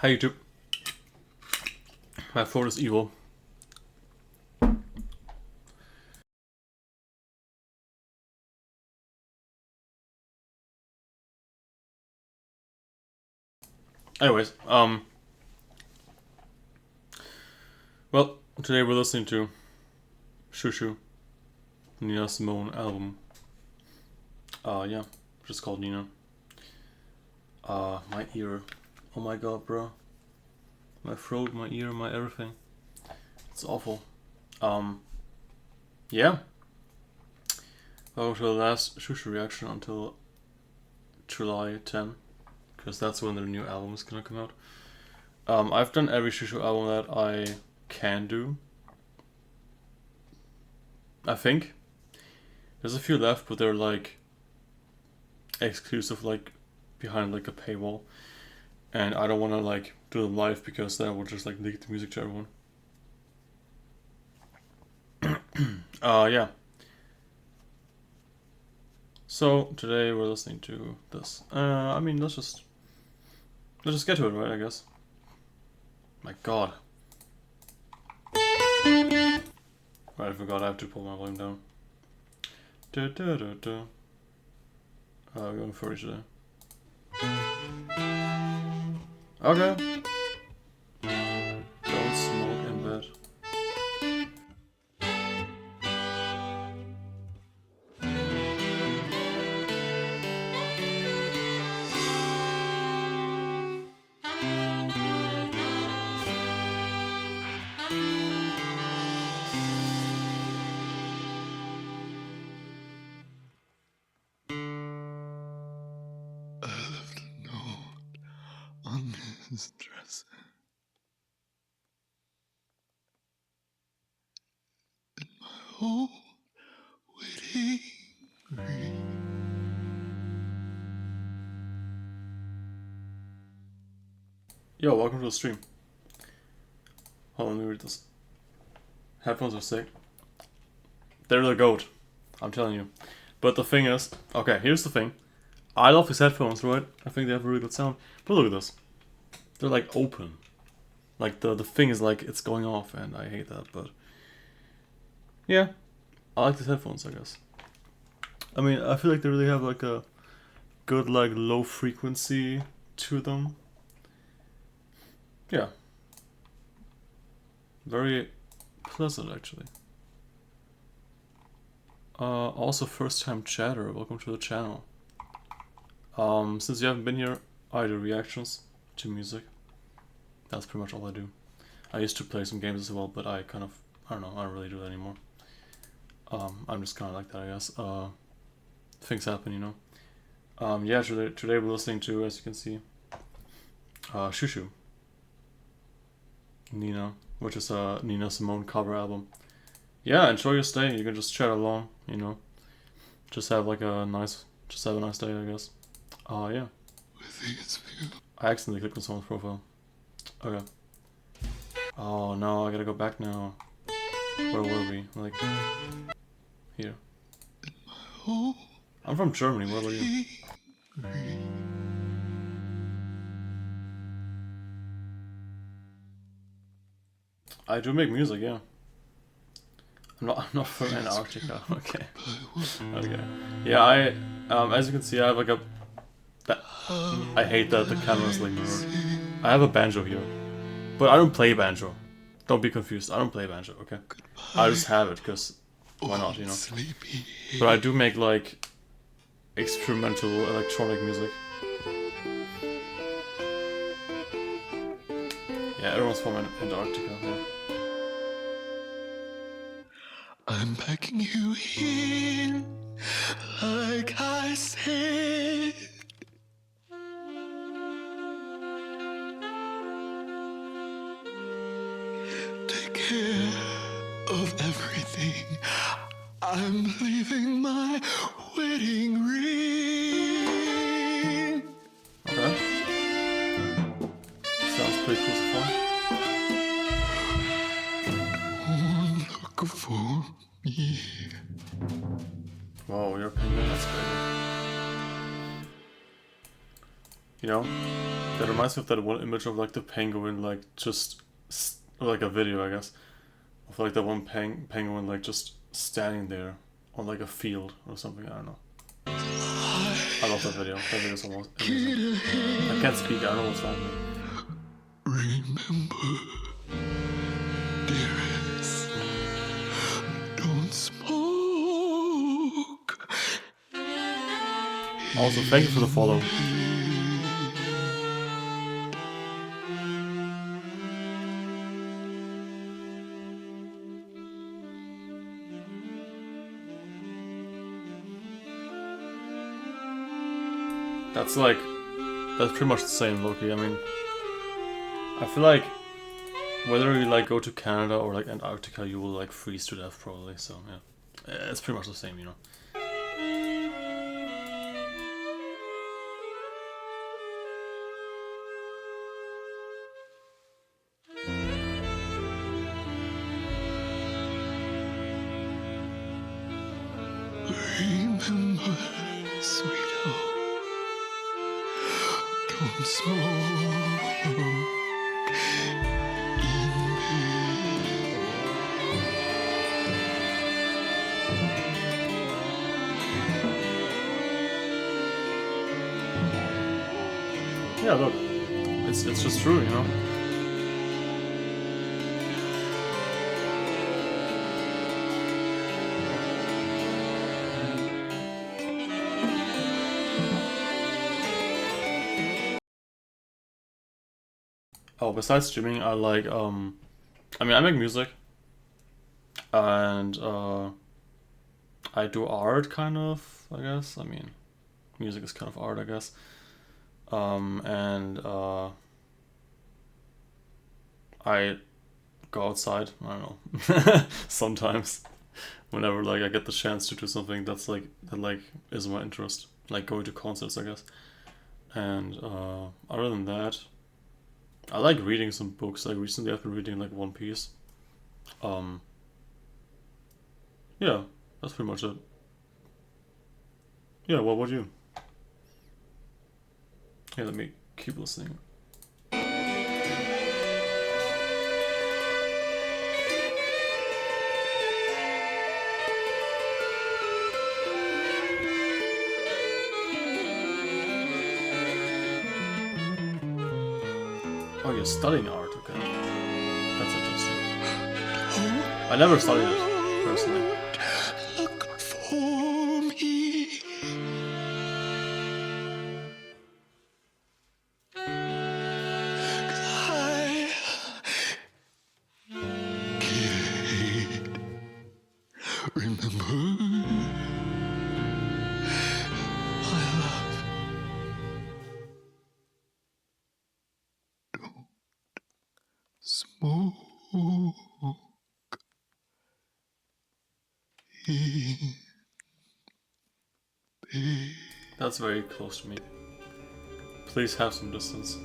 Hi YouTube. My throat is evil. Anyways, well, today we're listening to Shushu, Nina Simone album. Yeah, just called Nina. My ear. Oh my god, bro. My throat, my ear, my everything. It's awful. Yeah. Welcome to the last Shushu reaction until July 10, because that's when their new album is gonna come out. I've done every Shushu album that I can do. I think. There's a few left, but they're like exclusive, like behind like a paywall. And I don't want to like do them live because that would just like leak the music to everyone. Yeah. So today we're listening to this. I mean, let's just get to it, right? I guess. My God. Right, I forgot I have to pull my volume down. We're going for today. Okay. Don't smoke in bed. I left a note on his dresser. In my old wedding ring. Yo, welcome to the stream. Hold on, let me read this. Headphones are sick. They're the GOAT. I'm telling you. But the thing is, okay, here's the thing. I love these headphones, right? I think they have a really good sound. But look at this. They're like open. Like the thing is like it's going off, and I hate that, but yeah. I like these headphones, I guess. I mean, I feel like they really have like a good like low frequency to them. Yeah. Very pleasant actually. Also first time chatter, welcome to the channel. Since you haven't been here, I do reactions to music. That's pretty much all I do. I used to play some games as well, but I don't know, I don't really do that anymore. I'm just kind of like that, I guess. Things happen, you know. Yeah, today we're listening to, as you can see, Shushu. Nina, which is a Nina Simone cover album. Yeah, enjoy your stay. You can just chat along, you know. Just have like a nice day, I guess. Yeah. I accidentally clicked on someone's profile. Okay. Oh no, I gotta go back now. Where were we? Like, here. I'm from Germany, where were you? I do make music, yeah. I'm not from Antarctica. Okay. Okay. Yeah, as you can see, I have like I hate that the camera's like mirrored. I have a banjo here, but I don't play banjo. Don't be confused. I don't play banjo. Okay. I just have it because why not, you know? But I do make like experimental electronic music. Yeah, everyone's from Antarctica. Yeah. I'm packing you in, like I said. Take care of everything. I'm leaving my wedding ring. Okay. Sounds pretty cool so far. Don't look for me. Whoa, you're a penguin, that's crazy. You know, That reminds me of that one image of like the penguin, like or like a video, I guess, of like that one penguin like just standing there on like a field or something. I don't know. I love that video. That video is almost amazing. I can't speak. I don't know what's wrong with me. Remember, dearest, don't smoke. Also, thank you for the follow. That's pretty much the same, Loki. I mean, I feel like whether you like go to Canada or like Antarctica, you will like freeze to death probably. So yeah, it's pretty much the same, you know. Remember, sweetheart, don't smoke in bed. Yeah, look, it's just true, you know. Oh, besides streaming, I like I mean, I make music, and I do art, kind of, I guess. I mean, music is kind of art, I guess. And I go outside. I don't know. Sometimes, whenever like I get the chance to do something that is my interest, like going to concerts, I guess. And other than that, I like reading some books. Like recently, I've been reading like One Piece. Yeah, that's pretty much it. Yeah, what about you? Yeah, let me keep listening. Oh, you're studying art, okay. That's interesting. I never studied it, personally. Look for me. 'Cause I can't remember my love. Don't smoke in bed. That's very close to me. Please have some distance.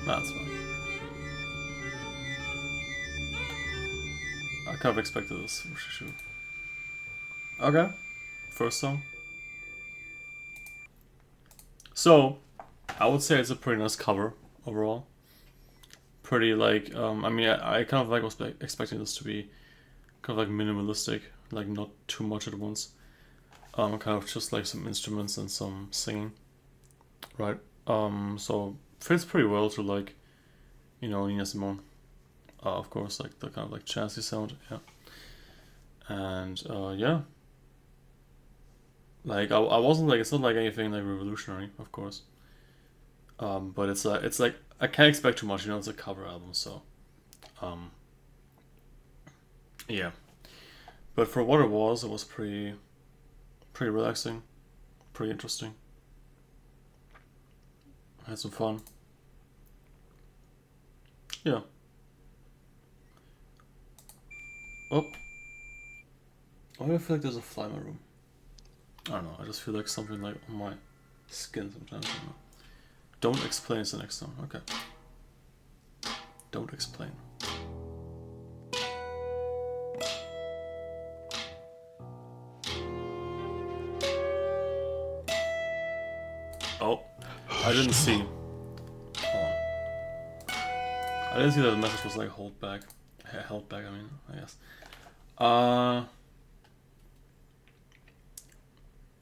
That's fine. I kind of expected this for sure. Okay, first song. So, I would say it's a pretty nice cover overall. Pretty like, I mean, I kind of like was expecting this to be kind of like minimalistic, like not too much at once. Kind of just like some instruments and some singing, right? So fits pretty well to like, you know, Nina Simone. Of course, like the kind of like jazzy sound, yeah. And yeah, like I wasn't like it's not like anything like revolutionary, of course. But it's like I can't expect too much, you know. It's a cover album, so um, yeah. But for what it was pretty relaxing, pretty interesting. I had some fun. Yeah. Oh, why do I feel like there's a fly in my room? I don't know. I just feel like something like on my skin sometimes. I don't know. Don't explain is the next song. Okay. Don't explain. Oh, I didn't see. Hold on. I didn't see that the message was like held back. Held back, I mean, I guess.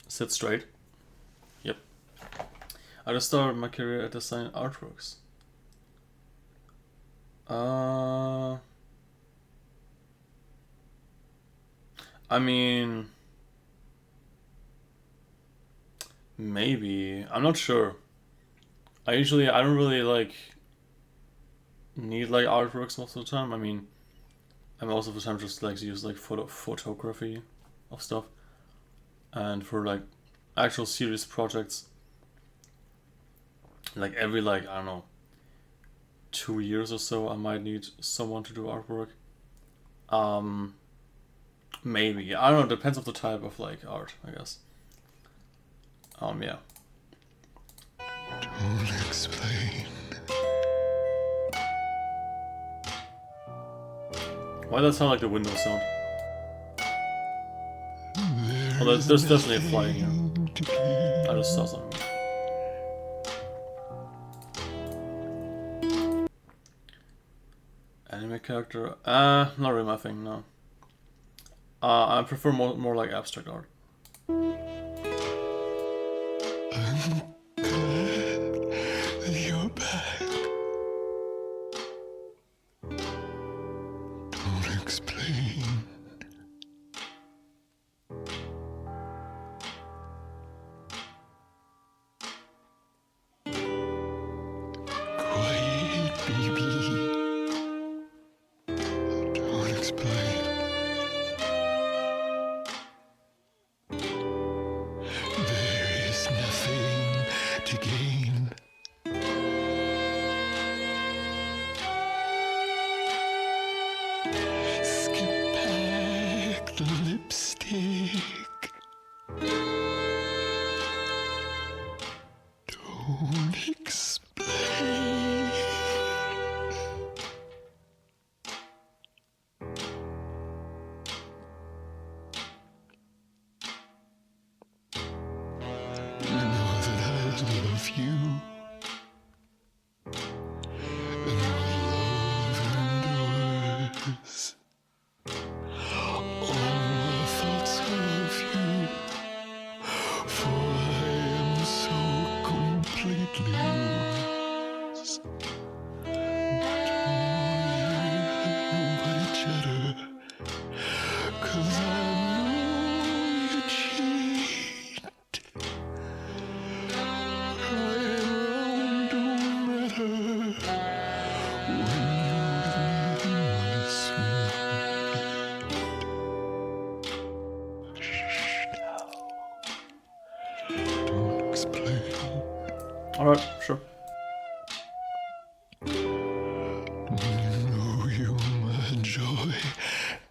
Sit straight. Yep. I just started my career at designing artworks. I mean, maybe. I'm not sure. I don't really like need like artworks most of the time. I mean, I most of the time just like to use like photography of stuff, and for like actual serious projects, like every like I don't know 2 years or so, I might need someone to do artwork. Maybe I don't know. Depends on the type of like art, I guess. Yeah. Don't explain. Why does that sound like the Windows sound? Oh, there's definitely a fly in here. I just saw something. Anime character? Not really my thing, no. I prefer more like abstract art. I'm glad that you're back. Don't explain. Quiet, baby. Don't explain. There is nothing to gain. Skip back the lipstick. Don't explain. You know that I love you. And what love endures. All my thoughts of you. For I am so completely yours. Don't nobody chatter. 'Cause I know you cheat. Right around don't matter. When you're with me, my sweet. Shh now. Don't explain. Alright, sure. You know you're my joy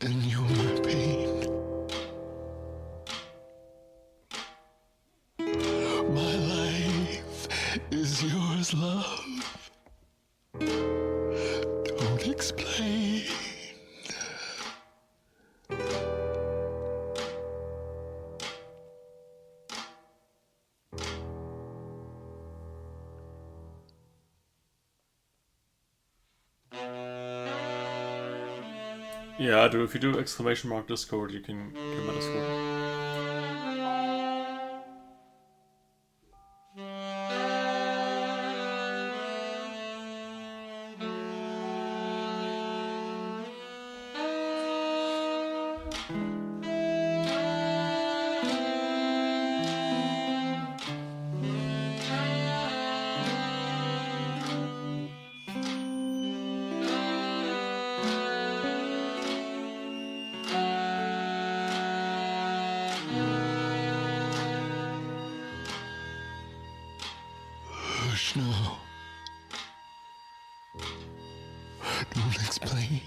and you're my pain. My life is yours, love. Don't explain. Yeah, I do. If you do exclamation mark Discord, you can get my Discord. Hush now. Don't explain.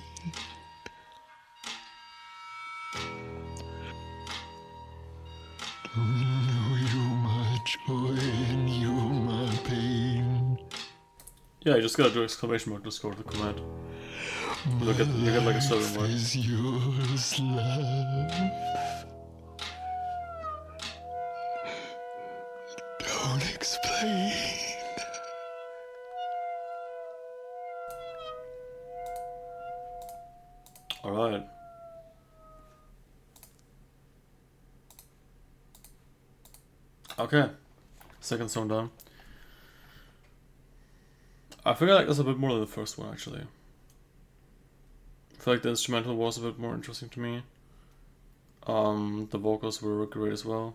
Don't you know you're my joy and you're my pain? Yeah, you just gotta do exclamation mark Discord the command. You get like a southern word. Is yours, love. Don't explain. Alright. Okay. Second song done. I feel like that's a bit more than the first one, actually. I feel like the instrumental was a bit more interesting to me. The vocals were great as well.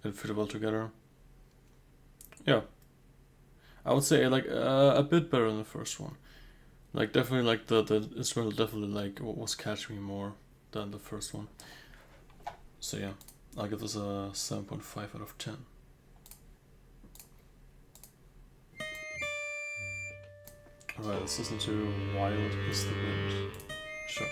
It fit well together. Yeah. I would say like a bit better than the first one. Like definitely like the instrumental definitely like was catching me more than the first one. So yeah, I'll give this a 7.5 out of 10. Alright, let's listen to Wild is the Wind. Sure.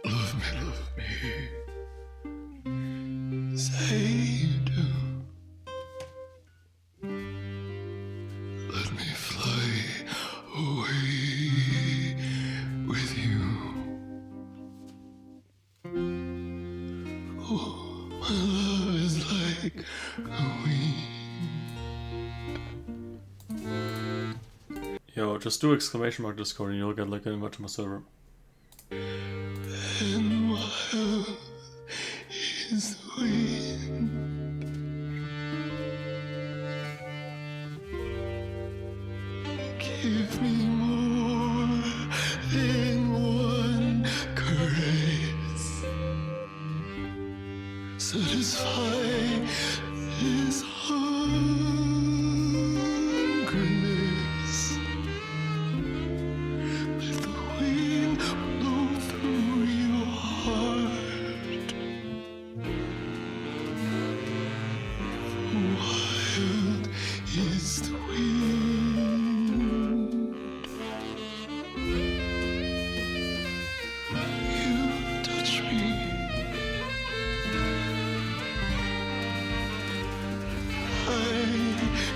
Love me. Say you do. Let me fly away with you. Oh, my love is like a wind. Yo, just do exclamation mark Discord and you'll get like an invite to my server. And wild is the wind. Give me more than one caress. Satisfy this hungriness. Let the wind blow through your heart. Wild is the wind. You touch me. I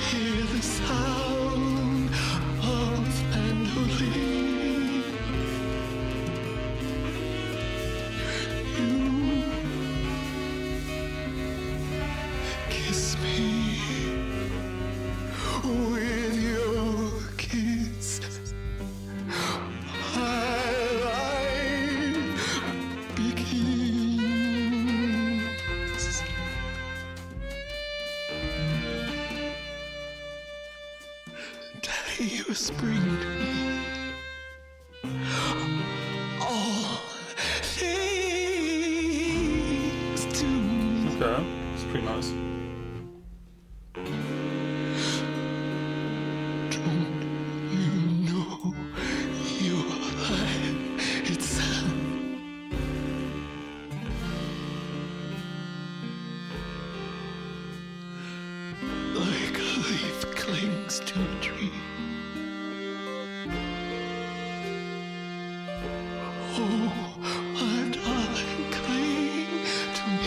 hear the sound of mandolin. You kiss me with your kiss. My life begins. Daddy, you're spring to me. All things to me. Okay, it's pretty nice. Don't you know your life itself? Like a leaf clings to a tree. Oh, my darling, cling to me.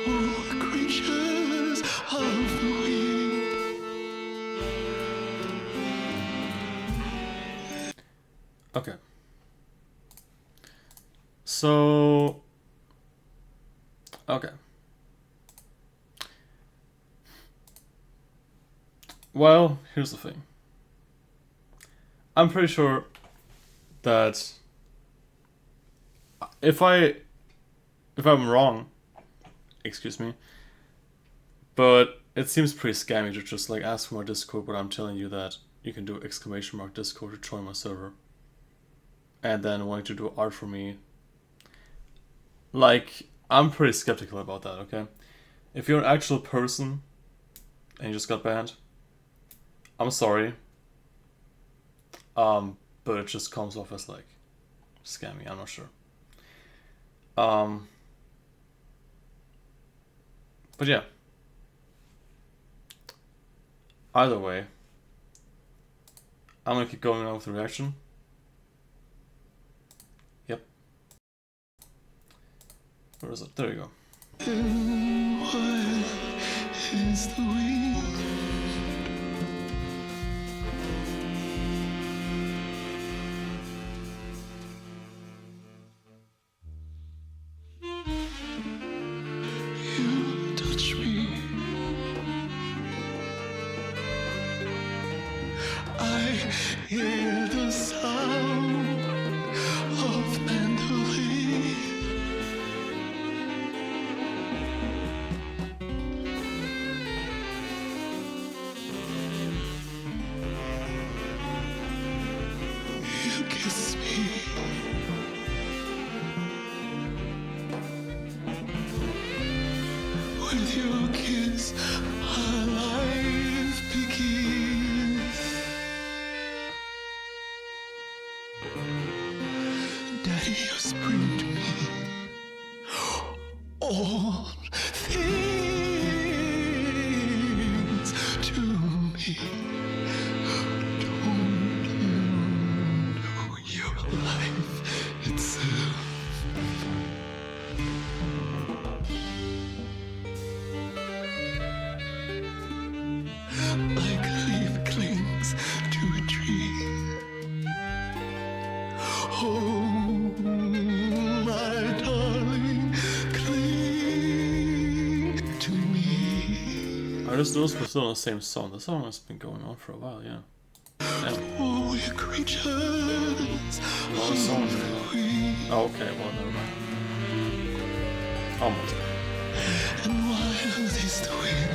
Oh, creatures of the wind. Okay. So. Okay. Well, here's the thing. I'm pretty sure that if I'm wrong, excuse me, but it seems pretty scammy to just like ask for my Discord, but I'm telling you that you can do exclamation mark Discord to join my server, and then wanting to do art for me. Like, I'm pretty skeptical about that. Okay, if you're an actual person and you just got banned, I'm sorry. But it just comes off as like scammy. I'm not sure. But yeah. Either way, I'm gonna keep going on with the reaction. Yep. Where is it? There you go. What is the wind? You touch me. I hear the sound of mandolin. You kiss me. With your kiss, my life begins. Daddy, you spring to me. All things to me. Don't you know your life itself? Like a leaf clings to a tree. Oh, my darling, cling to me. I just noticed we're still on the same song. The song has been going on for a while, yeah. Damn. Oh, we're creatures. Long song. We Oh, okay, well, never mind. Almost. and wild is the wind.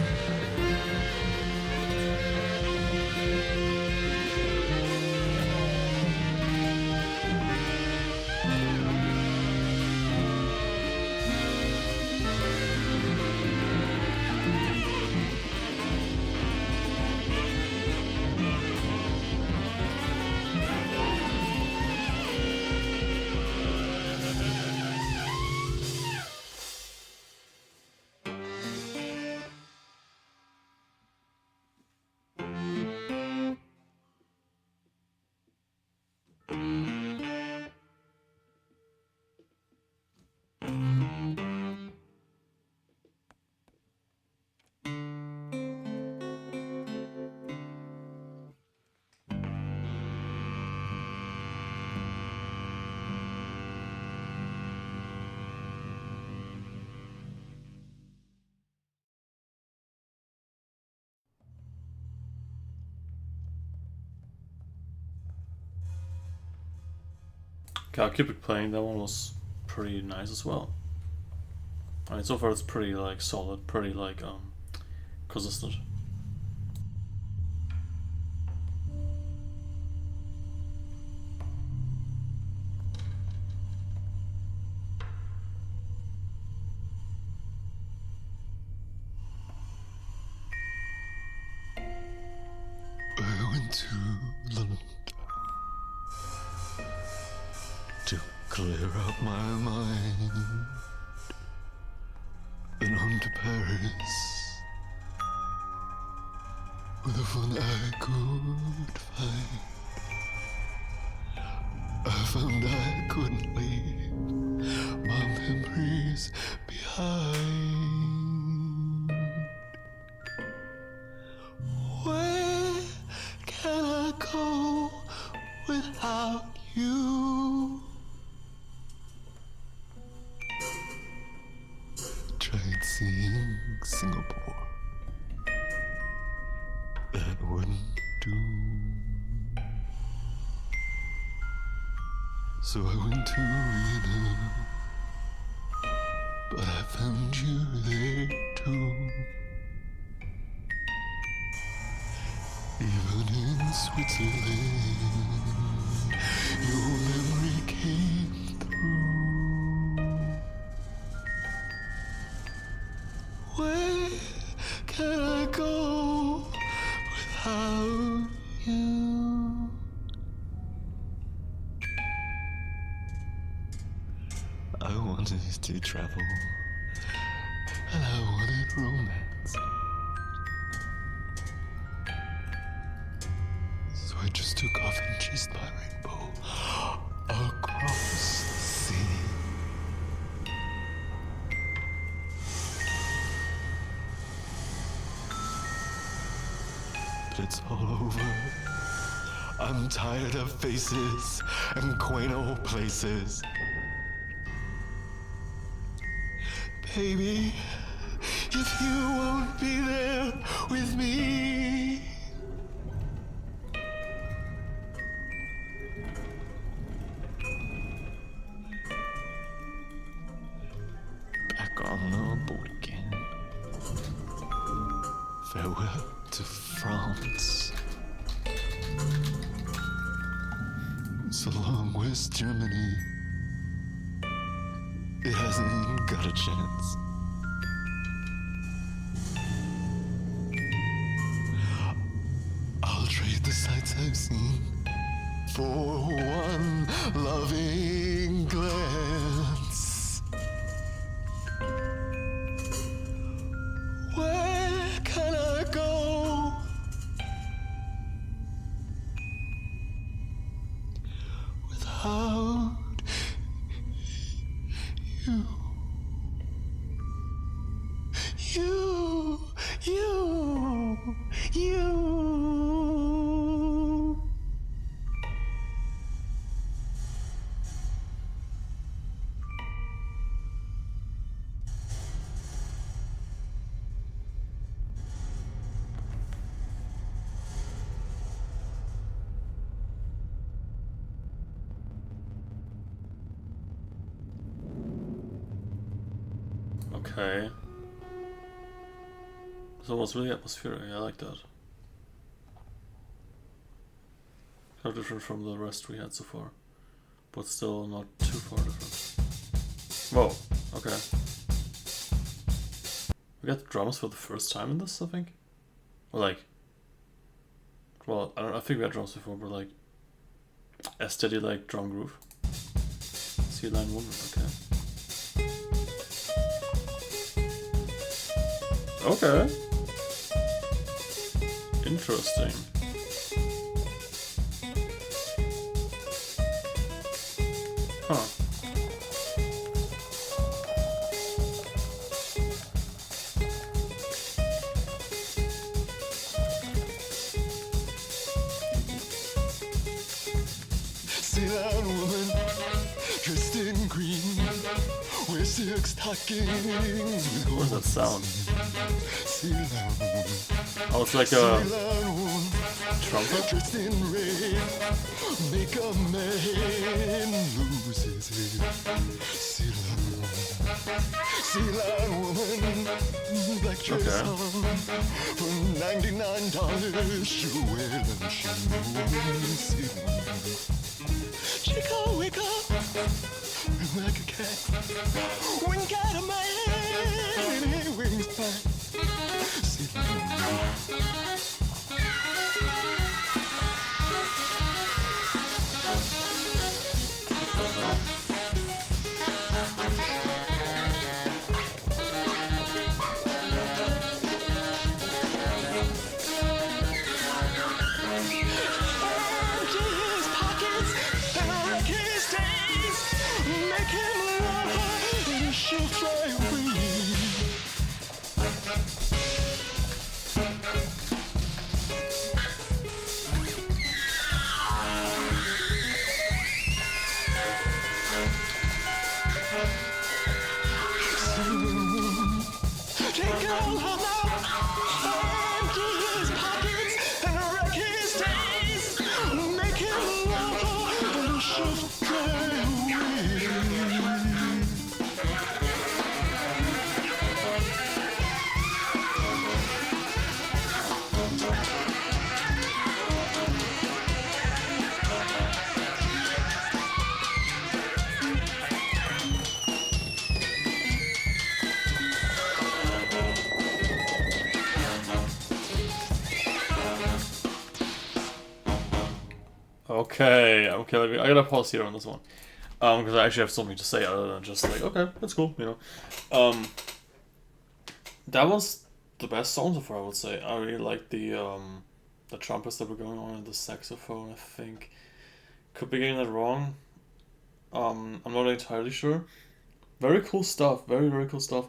Okay, I'll keep it playing. That one was pretty nice as well. I mean, so far it's pretty like solid, pretty like consistent. I went to London to clear up my mind. Then on to Paris with the fun I could find. I found I couldn't leave my memories behind. Where can I go without you? Tried seeing Singapore. That wouldn't do. So I went to Vienna, but I found you there too. Even in Switzerland, your memory came through. Where can I go without you? days to travel, and I wanted romance. So I just took off and chased my rainbow across the sea. But it's all over. I'm tired of faces and quaint old places. Baby, if you won't be there with me, back on the boat again. Farewell to France. So long, West Germany. It hasn't got a chance. I'll trade the sights I've seen for one loving glance. Where can I go? Without you. Okay. So it was really atmospheric, I like that. How different from the rest we had so far. But still not too far different. Whoa, okay. We got drums for the first time in this, I think? Or like... Well, I think we had drums before, but like... A steady like drum groove. Sea Lion Woman, okay. Okay. Interesting. Huh. See that woman dressed in green, with silk stockings. What does that sound? See that woman. Oh, it's like See a that woman trumpet? dressed in red, make a man lose his head. See that woman. See that woman. Black dress on for $99. She will and she knows. See that woman. Chica, wake up like a cat. Wink at a man and he winks back. See that Okay, I gotta pause here on this one. Because I actually have something to say other than just like, okay, that's cool, you know. That was the best song so far, I would say. I really like the trumpets that were going on and the saxophone. I think could be getting that wrong. I'm not entirely sure. Very cool stuff. Very very cool stuff.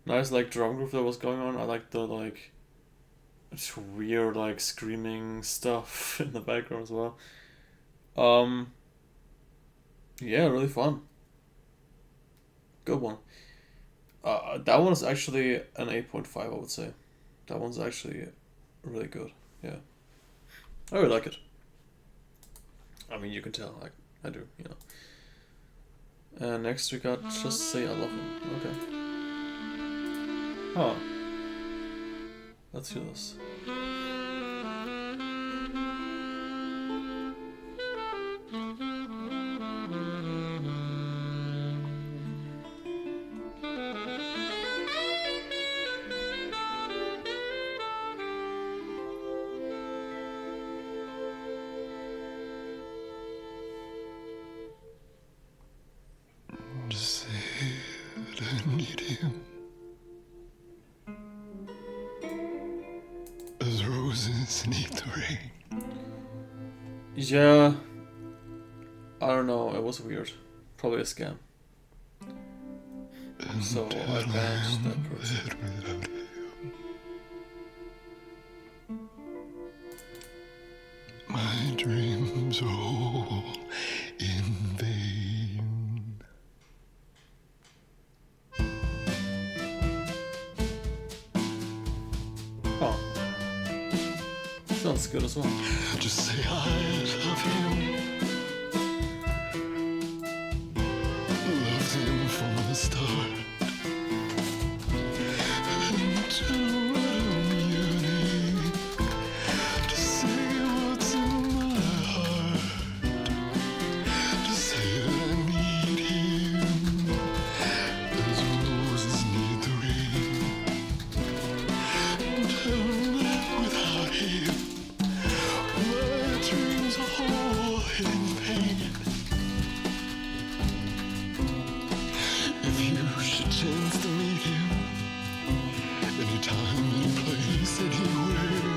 Nice like drum groove that was going on. I like the like it's weird like screaming stuff in the background as well. Um, yeah, really fun. Good one. That one's actually an 8.5, I would say. That one's actually really good. Yeah, I really like it. I mean, you can tell, like I do, you know. And next we got Just Say I Love Him. Okay. Huh. Let's hear this. Just say that I need him. As roses need the rain. Yeah. I don't know. It was weird. Probably a scam. And So I tell banished that him person. that without him, my dreams are all in vain. Oh. Sounds good as well. Just say I love him. Loved him from the start. And to let him yearning to say what's in my heart. To say that I need him as roses need the rain. And tell him that without him my dreams are all in pain. If you should chance to meet him, anytime, any place, anywhere,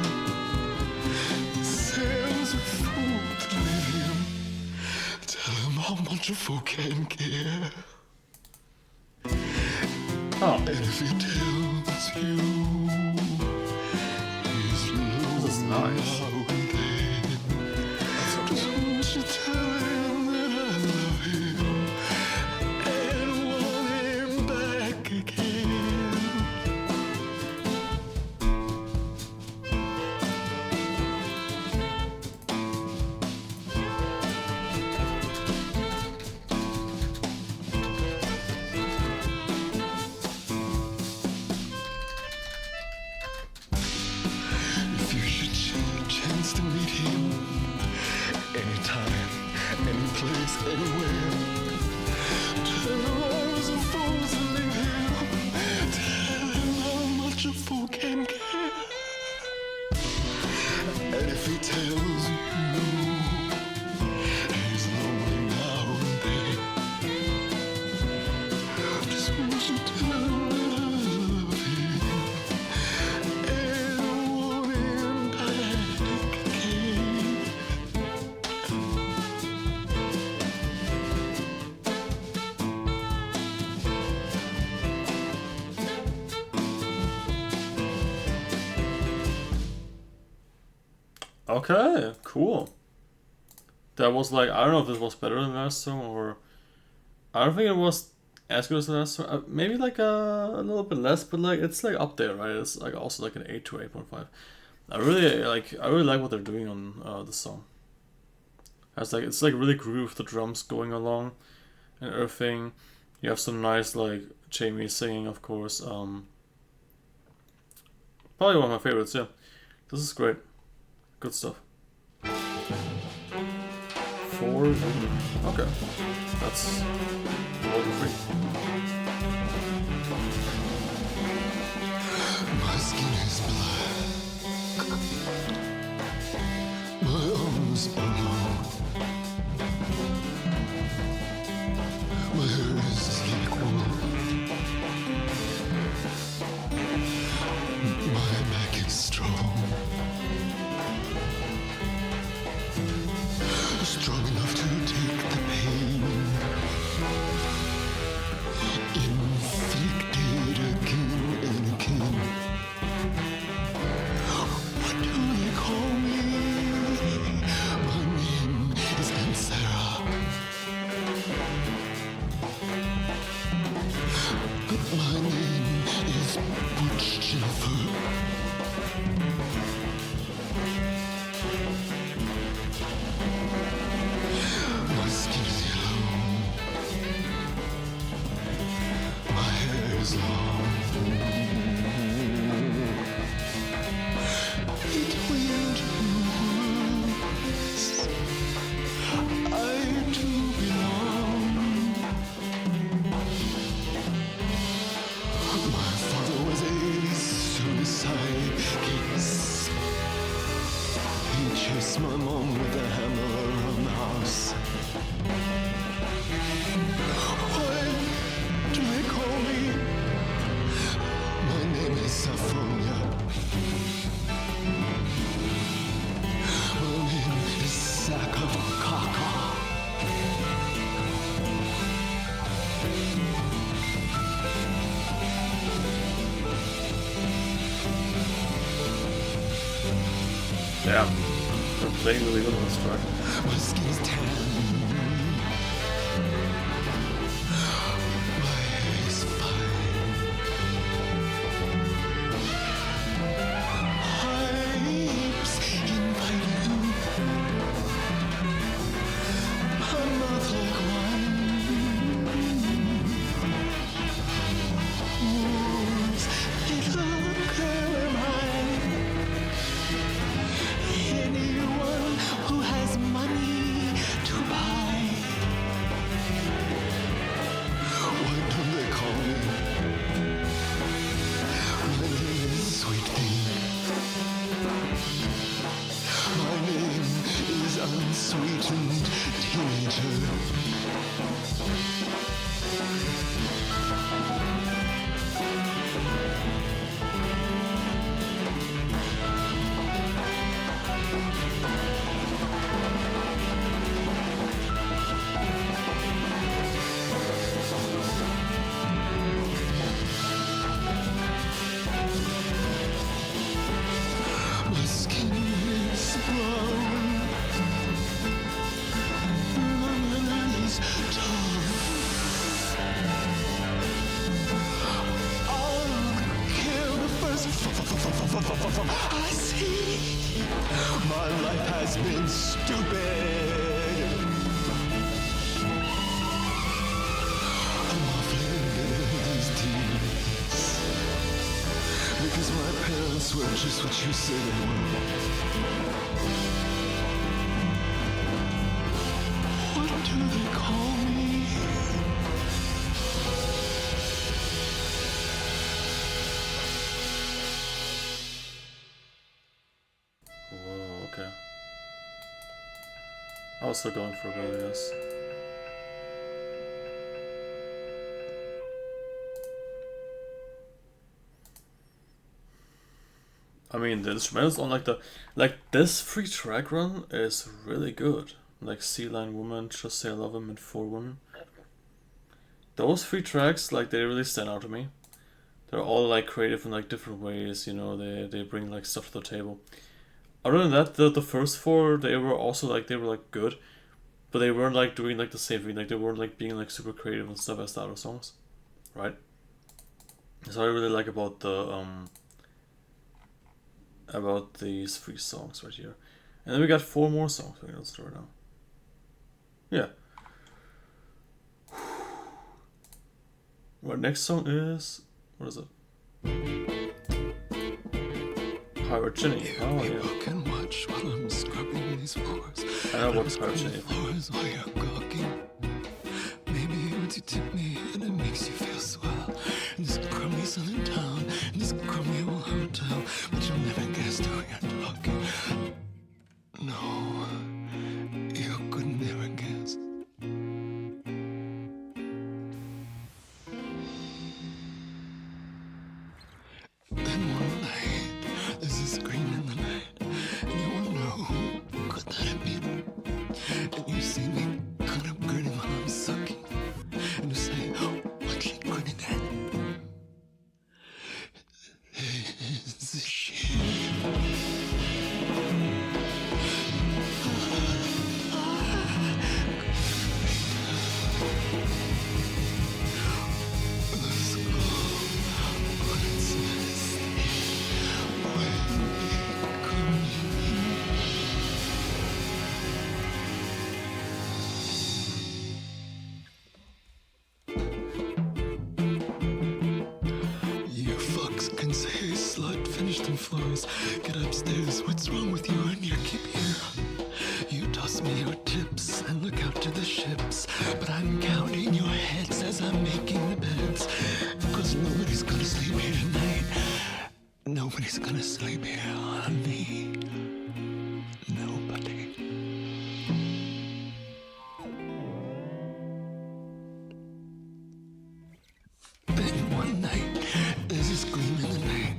it sounds a fool to leave him. Tell him how much a fool can care. Oh. And if he tells you he's This is lonely nice. now and then, just won't you tell him that I love him and want him back again? If you should chance to meet him, anytime, any place, anywhere, tell him I was a fool to leave him. Tell him how much a fool can care. And if he tells you he's lonely now and then, just won't you tell him that I love him and want him back again? Okay, cool. That was like, I don't know if this was better than the last song or I don't think it was as good as the last song. Maybe like a little bit less, but like it's like up there, right? It's like also like an 8 to 8.5. I really like what they're doing on this song. It's like really groove with the drums going along and everything. You have some nice like Jamie singing, of course. Probably one of my favorites. Yeah, this is great. Good stuff. 4. Okay, that's more than 3. My skin is black, my arms are long. strong enough to take the pain inflicted again and again. What do they call me? My name is Sarah. But my name is Butch Jennifer. My skin is yellow. My hair is long. Between two worlds, I too belong. My father was a suicide case. He chased my mom with a hammer around the house. What do they call me? My name is Saffronia. My name is Sakakaka. Yeah, they're playing really good on this track. My skin is tan. My hair is fine. Pipes invite you. My mouth like wine. Wounds, little Caroline. Anyone who has money to buy. What do they call me? My name is Sweet Thing. My name is Unsweetened Teenager. My skin is brown. My mind is tough. I'll kill the first I see. My life has been stupid. I'm awfully bitter these days. Because my parents were just what you said they were. What do they call me? Whoa, okay. I was still going for a bit, I guess. I mean, the instrumentals on this free track run is really good. Like Sea Lion Woman, Just Say I Love Him, and For Women. Those three tracks, like, they really stand out to me. They're all like creative in like different ways, you know, they bring like stuff to the table. Other than that, the first four, they were also like, they were like good, but they weren't like doing like the same thing, like they weren't like being like super creative and stuff as the other songs, right? So I really like about these three songs right here. And then we got four more songs we're gonna listen to right now. Yeah. Our next song is, what is it? Pirate Jenny. Oh yeah. People can watch while I'm scrubbing these floors. I know what's Pirate Jenny. Floors while you're gawking. Maybe once you tip me and it makes you feel swell. In this crummy southern town, in this crummy old hotel, but you'll never guess who you're talking. No, you could never guess. Then one night, there's a scream in the night, and you wonder who could that have been? And you floors. Get upstairs, what's wrong with you and your keep here? You toss me your tips and look out to the ships, but I'm counting your heads as I'm making the beds. Cause nobody's gonna sleep here tonight. Nobody's gonna sleep here on me. Nobody. Then one night, there's a scream in the night,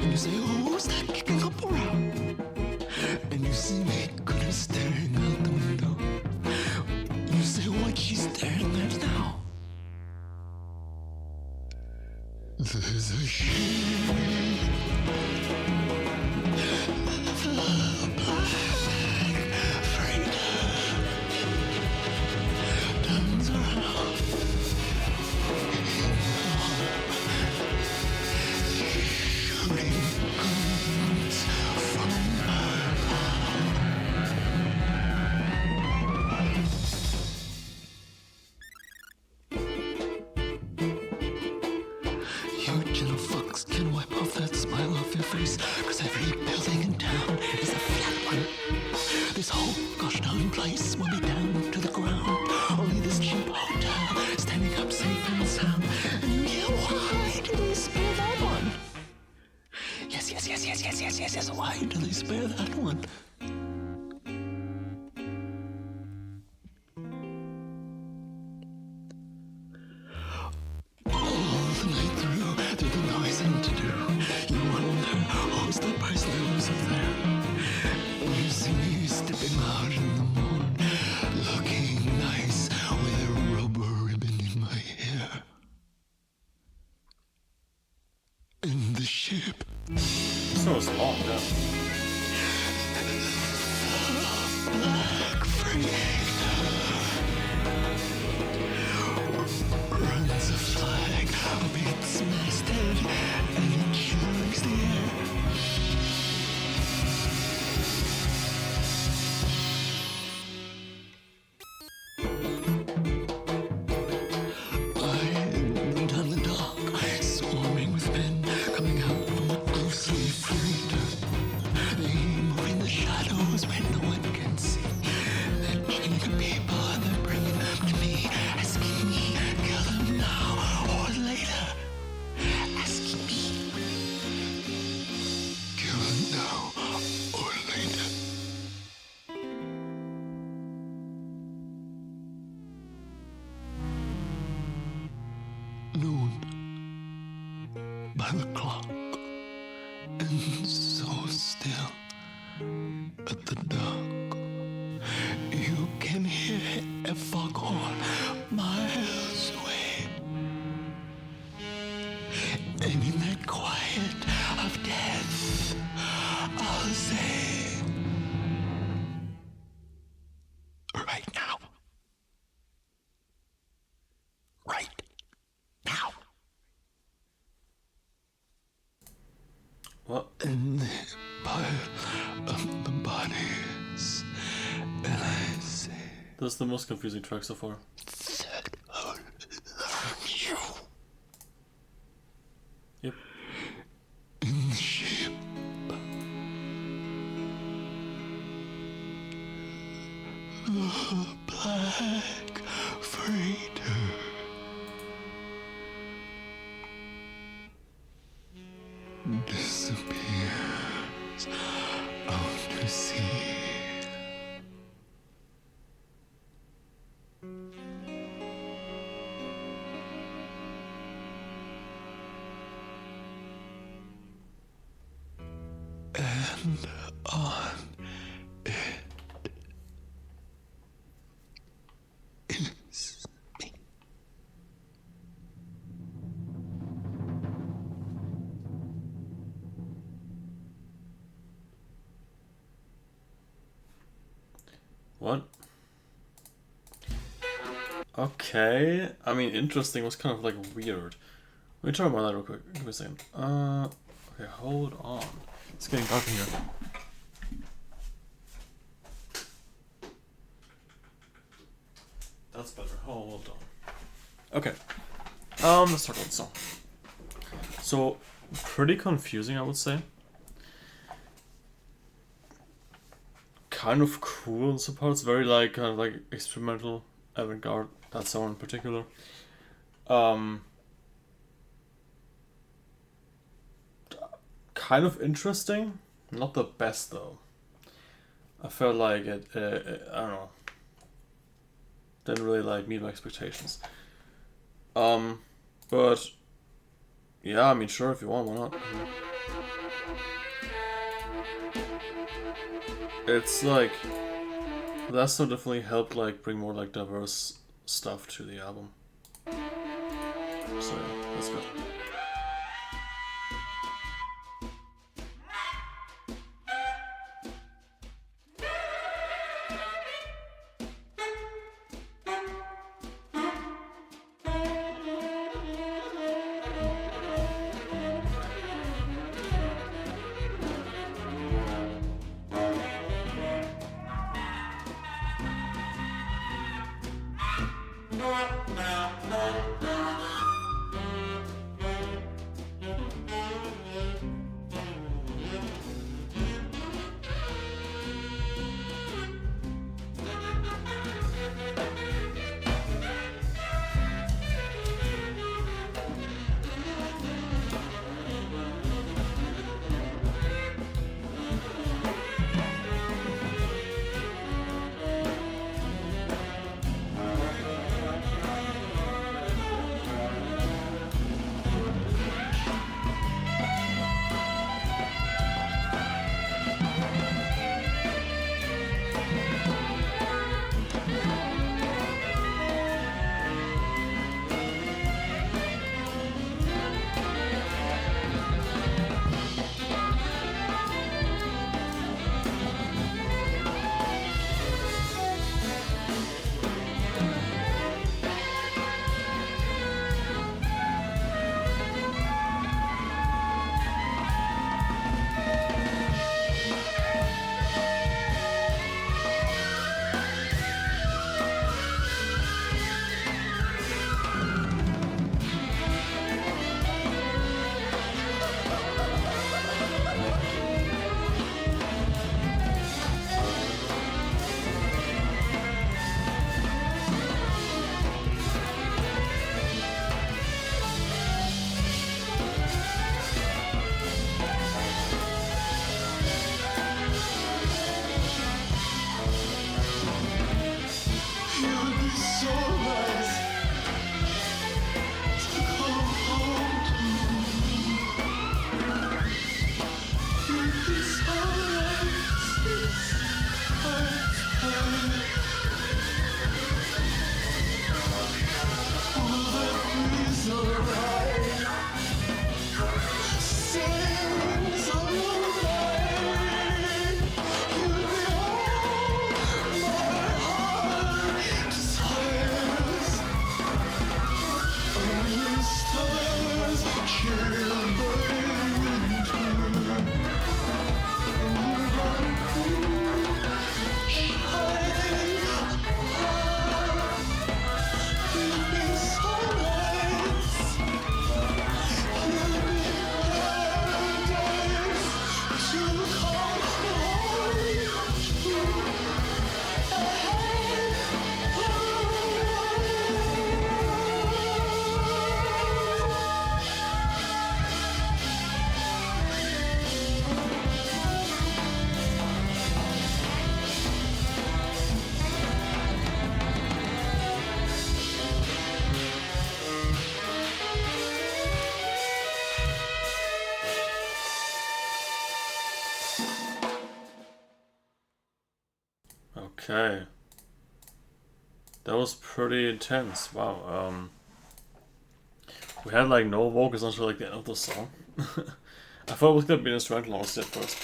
and you say, oh, who's that kicking up around? And you see me good staring out the window. You say, what she's staring at now? There's a ship. The black freighter turns around. Shooting guns from her bow. You gentlefolks can wipe off that smile off your face, cause every building in town is a flat one. This whole gosh darn place will be down to the ground. Only this cheap hotel standing up safe and sound. And you hear, why do they spare that one? Yes, why do they spare that one? All the night through the noise and to do. You wonder, who's the person who's up there? And you see me stepping out in the moon, looking nice with a rubber ribbon in my hair. In the ship. This one was long, yeah. Black freighter runs a flag up its masthead, and it chugs the air. I'm down the dock, swarming with men coming out from a ghostly freighter. They move in the shadows where no one can see. They're chaining the people and they're bringing them to me, asking me, kill them now or later. Asking me, kill them now or later. Noon by the clock, and so still at the dock. You can hear a foghorn miles away. And in that quiet of death, I'll say, right now. Right now. What? And they pile up the bodies, and I say, That's the most confusing track so far. that I'll learn you. Yep. In the ship. The black freighter. Disappears out to sea. And on it is me. What? Okay. I mean, interesting was kind of like weird. Let me try about that real quick. Give me a second. Okay, hold on. It's getting dark in here. That's better. Hold on. Okay. Let's talk about the song. So, pretty confusing, I would say. kind of cool in some parts, very like kind of like experimental avant-garde, that song in particular. Um, Kind of interesting, not the best though. I felt like I don't know, didn't really like meet my expectations. Um, but yeah, I mean, sure, if you want, why not? It's like that still definitely helped like bring more like diverse stuff to the album. So yeah, that's good. Okay. That was pretty intense. Wow. We had like no vocals until like the end of the song. I thought it was gonna be an instrumental honestly at first.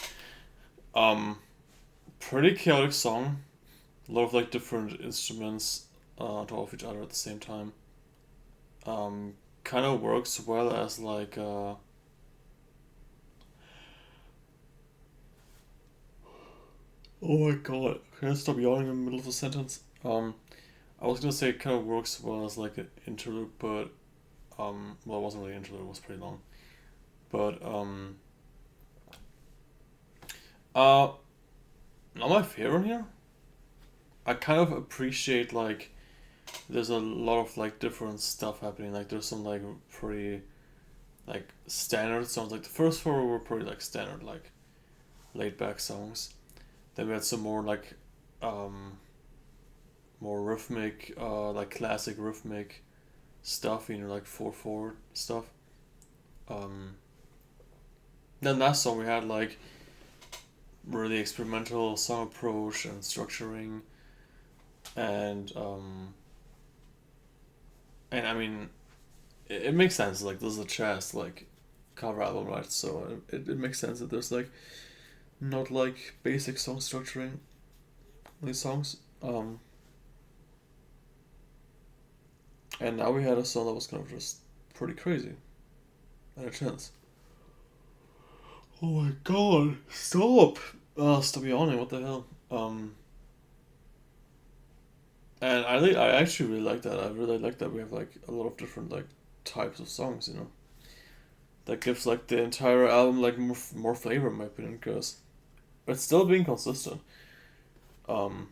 Um, Pretty chaotic song. A lot of like different instruments on top of each other at the same time. Kind of works well as like oh my god, can I stop yawning in the middle of a sentence? I was gonna say it kind of works well as like an interlude, but well, it wasn't really an interlude. It was pretty long, but uh, not my favorite here. I kind of appreciate like there's a lot of like different stuff happening. Like there's some like pretty like standard songs. Like the first four were pretty like standard, like laid back songs. Then we had some more like more rhythmic, like classic rhythmic stuff, like 4/4 stuff. Um, then last song we had like really experimental song approach and structuring, and I mean, it makes sense. Like this is a jazz like cover album, right? So it makes sense that there's like not like basic song structuring in these songs. And now we had a song that was kind of just pretty crazy. At a chance. Oh my god! Stop! Stop yawning! What the hell? And I actually really like that. I really like that we have like a lot of different like types of songs. That gives like the entire album like more flavor in my opinion, because it's still being consistent. Um,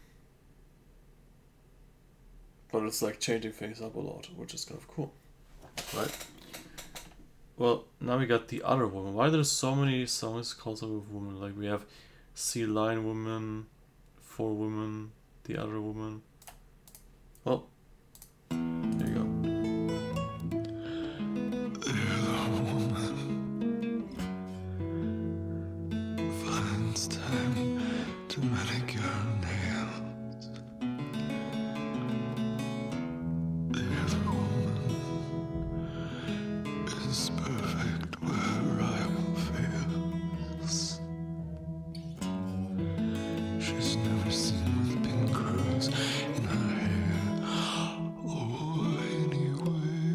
but it's like changing things up a lot, which is kind of cool, right? Well, now we got The Other Woman. Why there's so many songs called with woman? Like we have Sea Lion Woman, For Women, The Other Woman. Well, there you go. The other woman finds time to manicure nails. The other woman is perfect where her rival fails. She's never seen with pink curls in her hair or anywhere.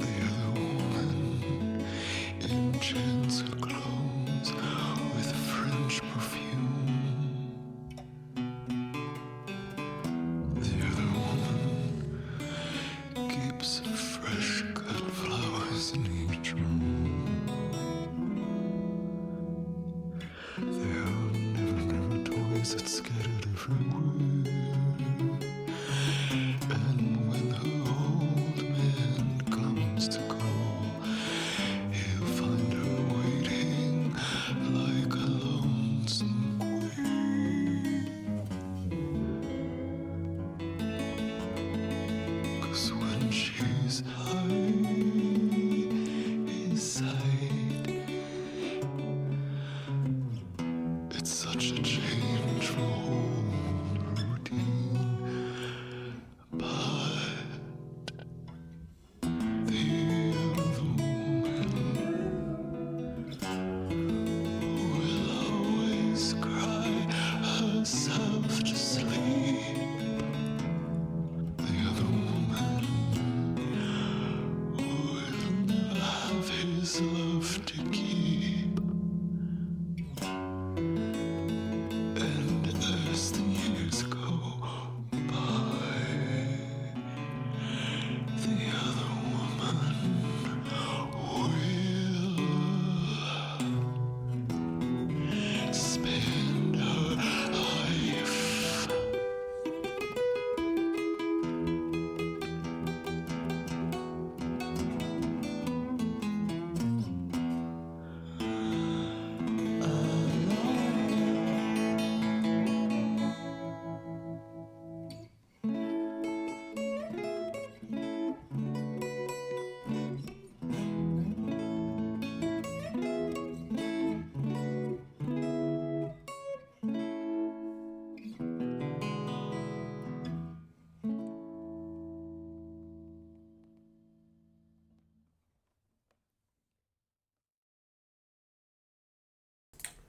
The other woman enchants her clothes with French perfume. The other woman keeps fresh cut flowers in each room. There are never toys that scattered everywhere. And when her old man comes to call, he'll find her waiting like a lonesome queen. 'Cause when she's high, his sight, it's such a change from old routine. But the other woman will always cry herself to sleep. The other woman will never have his love to keep. And as the years go by, the other woman will spend her life.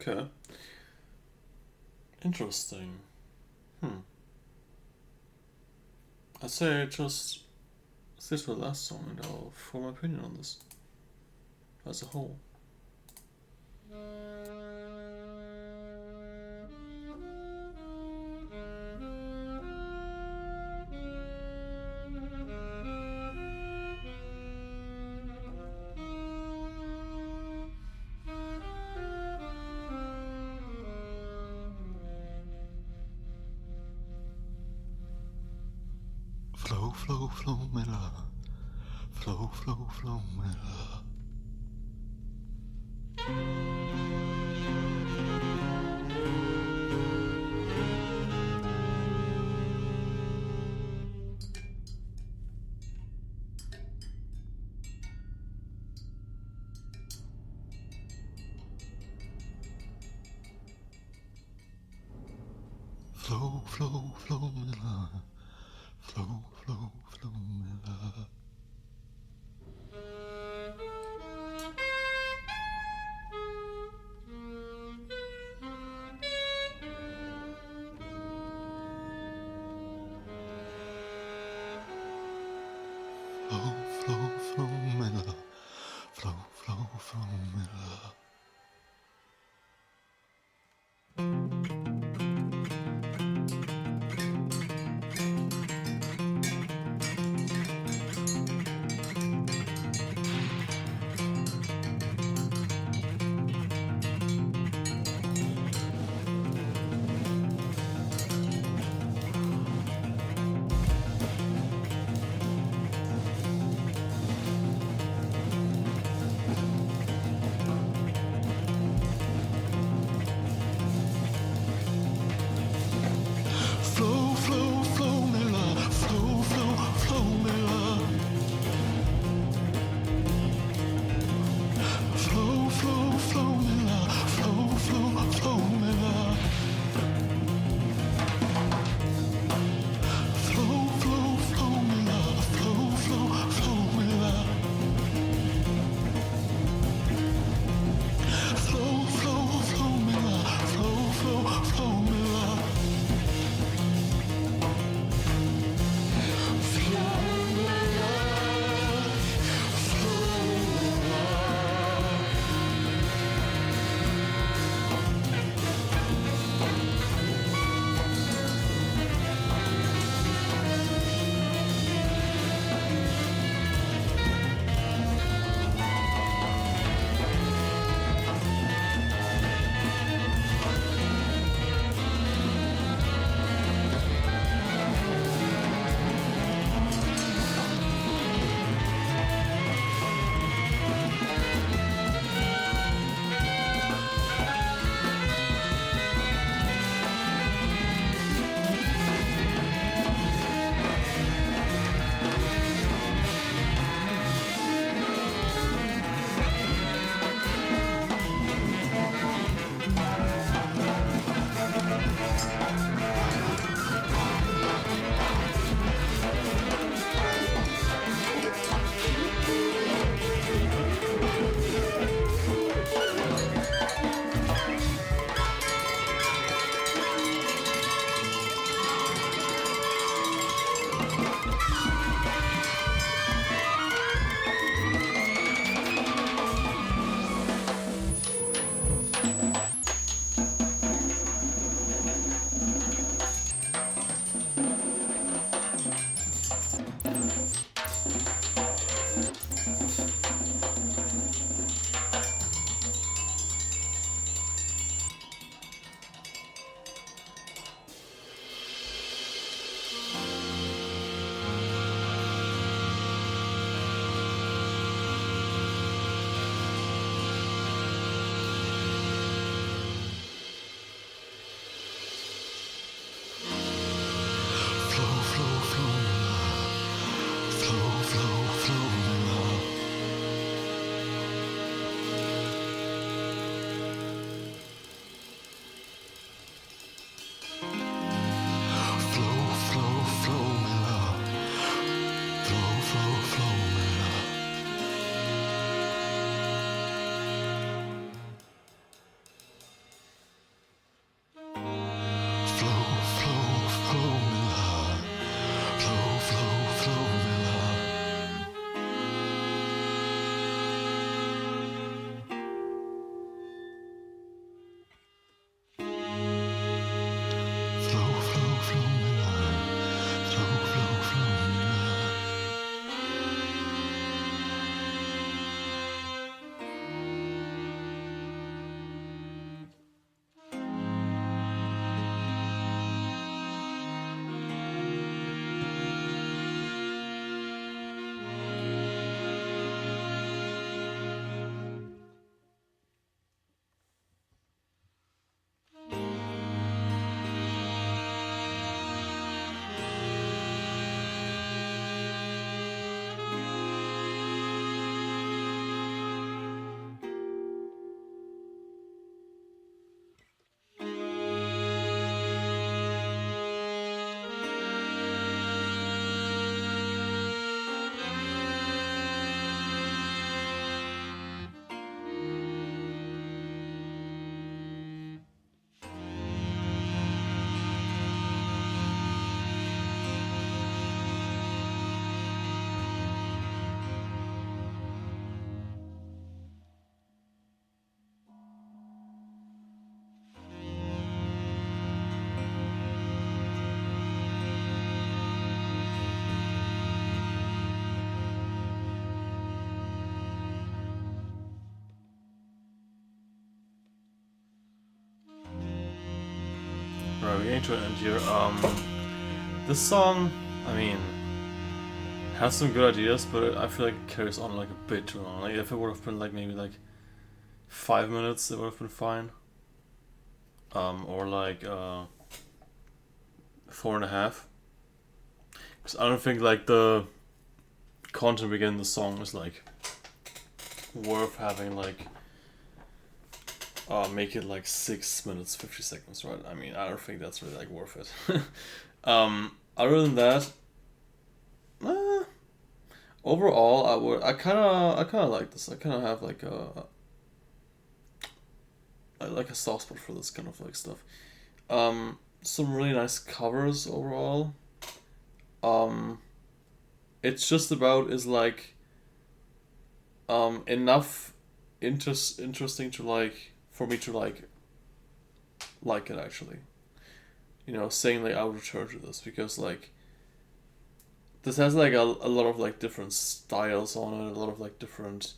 Okay. Interesting. I'd say just stick to the last song and I'll form my opinion on this as a whole. flow, flow, my love. Flow, flow, flow, my love. Flow, flow, flow, my love. Flow, flow, flow, my love. Flow, flow, flow, my love. Flow, flow, flow, my love. Flow, flow, flow, my love. Flow, flow, flow, my love. Flow, flow, flow, my love. Flow, flow, flow, my love. Flow, flow, flow, my love. Flow, flow, flow, my love. Flow, flow, flow, my love. Flow, flow, flow, my love. Right, we're getting to an end here. This song, I mean, has some good ideas, but I feel like it carries on like a bit too long. Like if it would have been like maybe like 5 minutes, it would have been fine. Or like 4.5. Because I don't think like the content we get in the song is like worth having like make it like 6 minutes 50 seconds, right? I mean, I don't think that's really like worth it. Other than that, overall, I kind of like this. I kind of have like a soft spot for this kind of like stuff. Some really nice covers overall. It's just about is like enough interesting to like for me to like it actually. You know, saying like I would return to this because like this has like a lot of like different styles on it, a lot of like different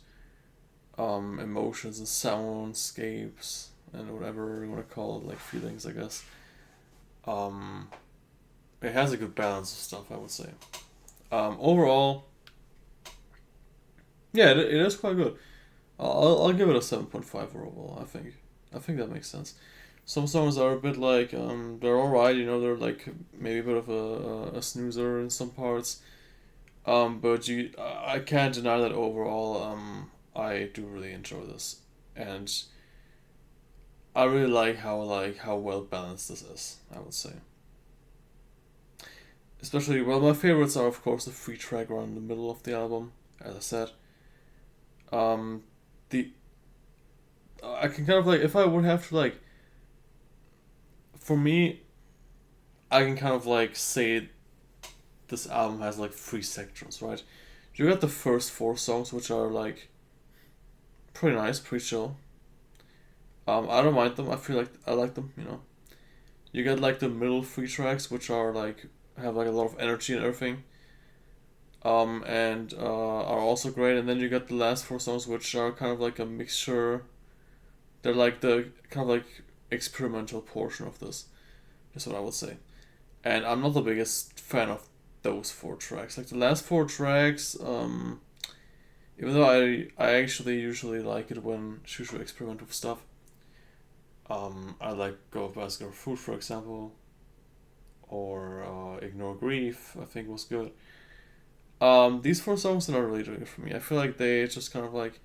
emotions and soundscapes and whatever you want to call it, like feelings, I guess. Um, it has a good balance of stuff, I would say. Overall, yeah, it is quite good. I'll give it a 7.5 overall. I think that makes sense. Some songs are a bit like they're alright, you know, they're like maybe a bit of a snoozer in some parts. But I can't deny that overall, I do really enjoy this, and I really like how well balanced this is. I would say, especially well, my favorites are of course the free track around the middle of the album, as I said. Um, the I can kind of like if I would have to like, for me, I can kind of like say this album has like three sections, right? You got the first four songs, which are like pretty nice, pretty chill. I don't mind them. I feel like I like them. You know, you get like the middle three tracks, which are like have like a lot of energy and everything. And are also great. And then you got the last four songs, which are kind of like a mixture. They're like the kind of like experimental portion of this. Is what I would say. And I'm not the biggest fan of those four tracks. Like the last four tracks, even though I actually usually like it when Shushu experiment with stuff. I like Go of Basket of Food, for example, or Ignore Grief. I think was good. These four songs are not really doing it for me. I feel like they just kind of like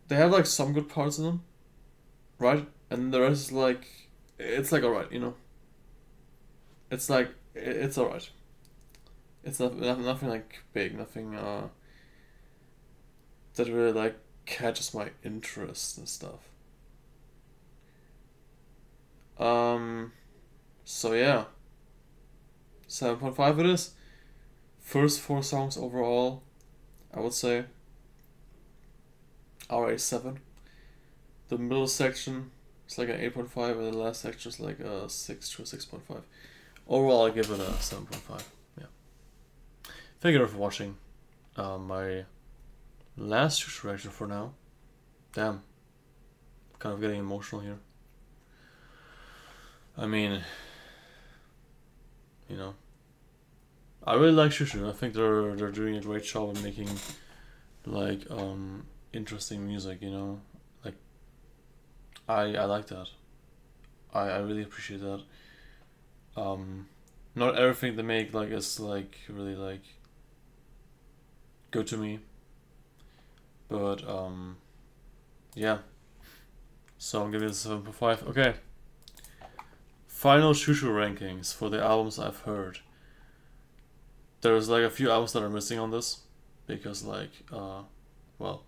they have like some good parts in them, right? And the rest is like it's like alright, you know. It's like it's alright. It's nothing like big, nothing that really like catches my interest and stuff. Um, so yeah, 7.5 it is. First four songs overall, I would say are a 7. The middle section is like an 8.5, and the last section is like a 6 to a 6.5. Overall, I give it a 7.5. Yeah. Thank you for watching. My last reaction for now. Damn. Kind of getting emotional here. I mean, you know, I really like Shushu. I think they're doing a great job of making like interesting music. You know, like I like that. I really appreciate that. Not everything they make like is like really like good to me, but yeah. So I'm giving it a 7.5. Okay. Final Shushu rankings for the albums I've heard. There's like a few albums that are missing on this because like well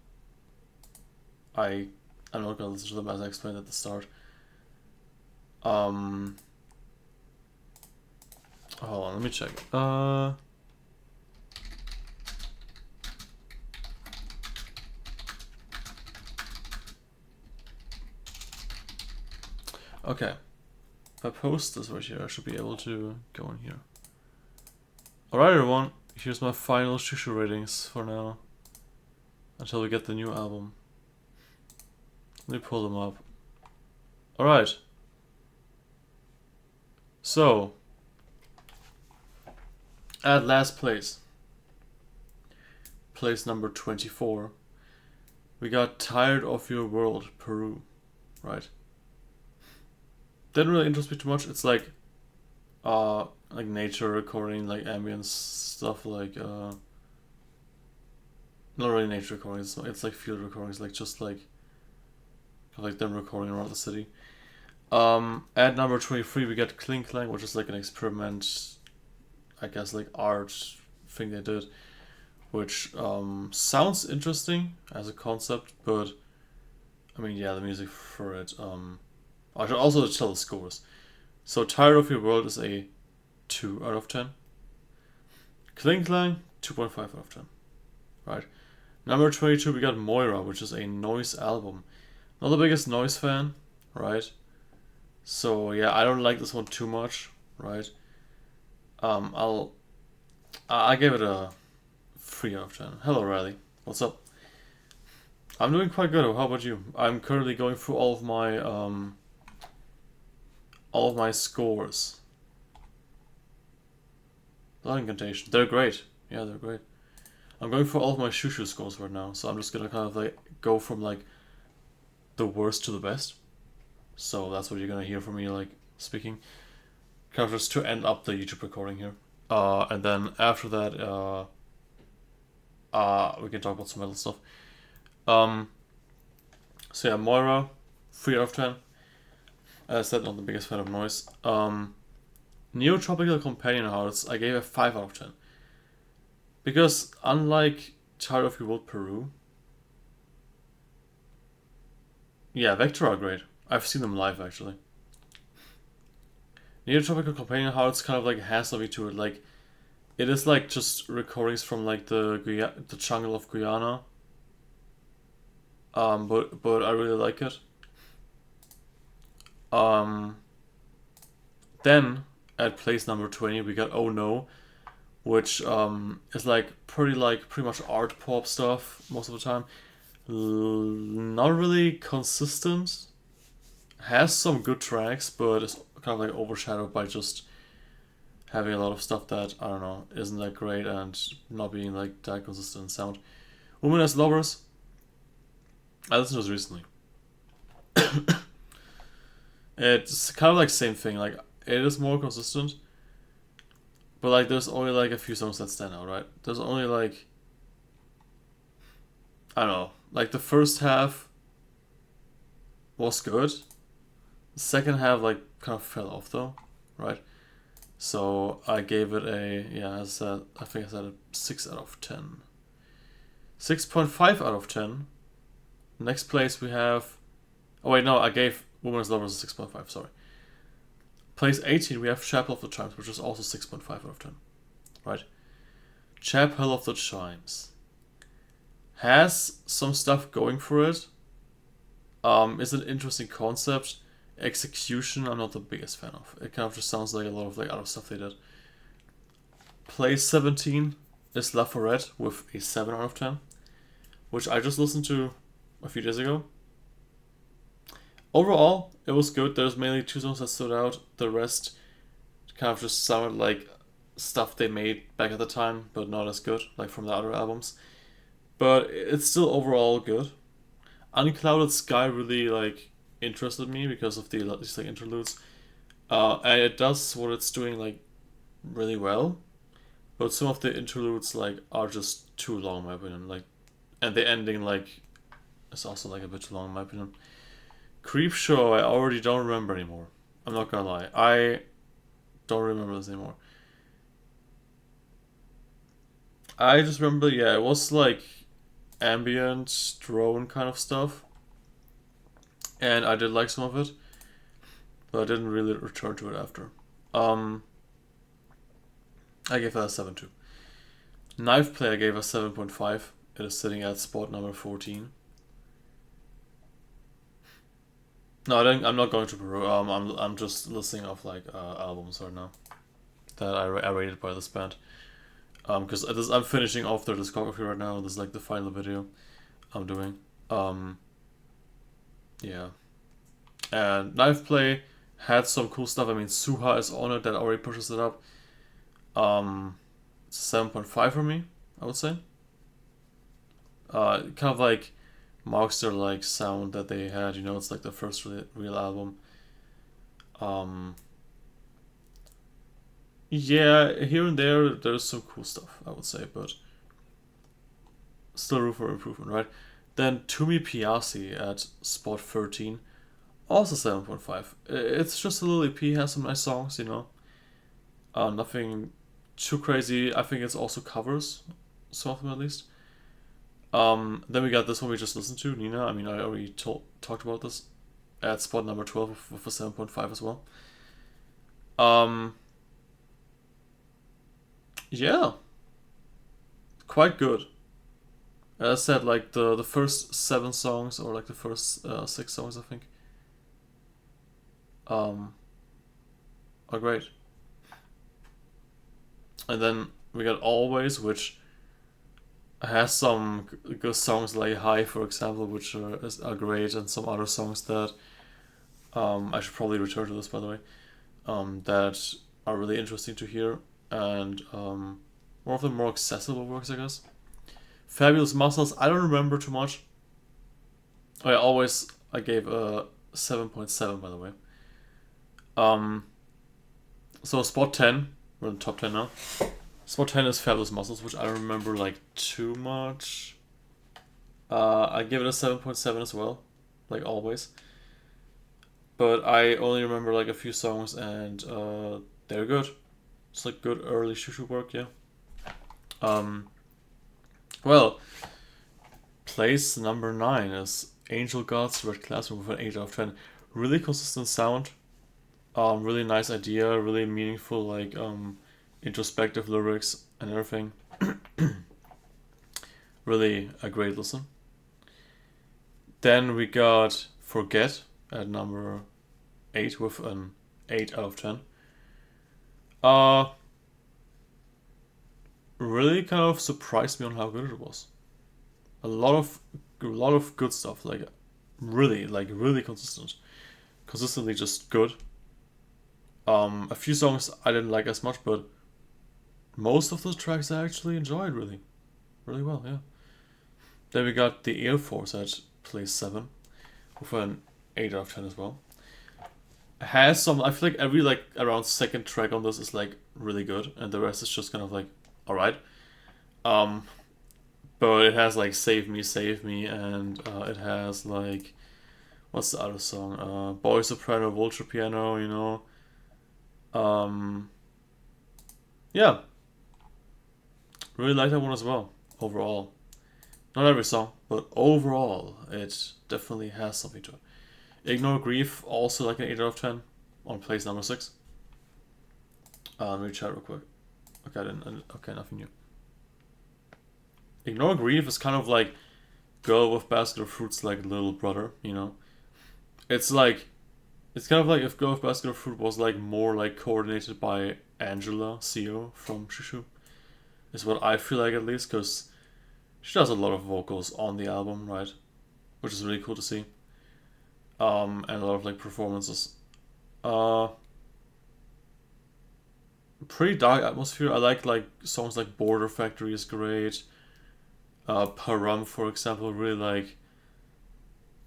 I'm not gonna listen to them as I explained at the start. Hold on, let me check. Okay. If I post this right here, I should be able to go in here. Alright everyone, here's my final Shushu ratings for now. Until we get the new album. Let me pull them up. Alright. So, at last place number 24, we got Tired of Your World, Peru, right? Didn't really interest me too much. It's like nature recording, like ambient stuff, like not really nature recordings. It's like field recordings, like just like them recording around the city. At number 23, we got Kling Klang, which is like an experiment, I guess, like art thing they did, which sounds interesting as a concept, but I mean, yeah, the music for it. I should also tell the scores. So, Tired of Your World is a 2 out of 10. Kling Klang, 2.5 out of 10. Right. Number 22, we got Moira, which is a noise album. Not the biggest noise fan, right? So yeah, I don't like this one too much, right? I gave it a 3 out of 10. Hello, Riley. What's up? I'm doing quite good. How about you? I'm currently going through all of my scores. Blood Incantation. They're great. Yeah, they're great. I'm going through all of my shushu scores right now, so I'm just gonna kind of like go from like the worst to the best. So that's what you're gonna hear from me, like speaking, kind of just to end up the YouTube recording here. And then after that, we can talk about some other stuff. So yeah, Moira, 3 out of 10. As I said, not the biggest fan of noise. Neotropical Companion Hearts, I gave a 5 out of 10. Because unlike Tired of Your World, Peru, yeah, Vector are great. I've seen them live actually. Neotropical Companion Hearts kind of like has something to it. Like, it is like just recordings from like the jungle of Guyana. But I really like it. Then at place number 20 we got Oh No, which is like pretty much art pop stuff most of the time. Not really consistent. Has some good tracks, but it's kind of like overshadowed by just having a lot of stuff that, I don't know, isn't that great and not being like that consistent in sound. Women as Lovers, I listened to this recently. It's kind of like same thing, like it is more consistent, but like there's only like a few songs that stand out, right? There's only like, I don't know, like the first half was good. The second half like kind of fell off though, right? So I gave it a, yeah, as I said, I think I said a 6 out of 10. 6.5 out of 10. Next place we have, oh wait, no, I gave Woman's Lovers a 6.5, sorry. Place 18 we have Chapel of the Chimes, which is also 6.5 out of 10, right? Chapel of the Chimes has some stuff going for it. It's an interesting concept. Execution, I'm not the biggest fan of. It kind of just sounds like a lot of like other stuff they did. Place 17 is La Forêt with a 7 out of 10, which I just listened to a few days ago. Overall, it was good. There's mainly 2 songs that stood out. The rest kind of just sounded like stuff they made back at the time, but not as good, like from the other albums. But it's still overall good. Unclouded Sky really like interested me because of these like interludes, and it does what it's doing like really well, but some of the interludes like are just too long in my opinion, like, and the ending like is also like a bit too long in my opinion. Creep Show, I already don't remember anymore. I'm not gonna lie, I don't remember this anymore. I just remember, yeah, it was like ambient drone kind of stuff, and I did like some of it, but I didn't really return to it after. I gave that a 7 too. Knife Play I gave a 7.5. It is sitting at spot number 14. No, I'm not going to Peru. I'm just listing off like albums right now that I rated by this band. Because I'm finishing off their discography right now. This is like the final video I'm doing. Yeah. And Knife Play had some cool stuff. I mean, Suha is on it, that already pushes it up. It's a 7.5 for me, I would say. Kind of like marks their like sound that they had. You know, it's like the first real album. Yeah, here and there's some cool stuff, I would say, but still room for improvement, right? Then Tumi Piasi at spot 13, also 7.5. It's just a little EP, has some nice songs, you know. Nothing too crazy. I think it's also covers, some of them at least. Then we got this one we just listened to, Nina. I mean, I already talked about this at spot number 12 with a 7.5 as well. Yeah, quite good. As I said, like the first 7 songs, or like the first 6 songs, I think, um, are great. And then we got Always, which has some good songs like High, for example, which are great, and some other songs that I should probably return to this, by the way, that are really interesting to hear, and more of the more accessible works, I guess. Fabulous Muscles, I don't remember too much. I gave a 7.7, by the way. So spot 10, we're in the top 10 now. Spot 10 is Fabulous Muscles, which I don't remember like too much. I give it a 7.7 as well, like always. But I only remember like a few songs, and they're good. It's like good early shushu work, yeah. Well, place number 9 is Angel Gods Red Classroom with an 8 out of 10. Really consistent sound. Really nice idea, really meaningful, like introspective lyrics and everything. Really a great listen. Then we got Forget at number 8 with an 8 out of 10. Really kind of surprised me on how good it was. A lot of good stuff, like really consistently just good. A few songs I didn't like as much, but most of the tracks I actually enjoyed really well, yeah. Then we got The Air Force at place 7 with an 8 out of 10 as well. Has some, I feel like every like around second track on this is like really good, and the rest is just kind of like alright. But it has like Save Me, and it has like, what's the other song? Boy Soprano, Vulture Piano, you know. Yeah, really like that one as well, overall. Not every song, but overall, it definitely has something to it. Ignore Grief, also like an 8 out of 10, on place number 6. Let me chat real quick. Okay, nothing new. Ignore Grief is kind of like Girl with Basket of Fruit's like little brother, you know? It's kind of like if Girl with Basket of Fruit was like more like coordinated by Angela CO from Shushu. Is what I feel like, at least, because she does a lot of vocals on the album, right? Which is really cool to see. And a lot of like performances. Pretty dark atmosphere. I like songs like Border Factory is great. Param, for example, really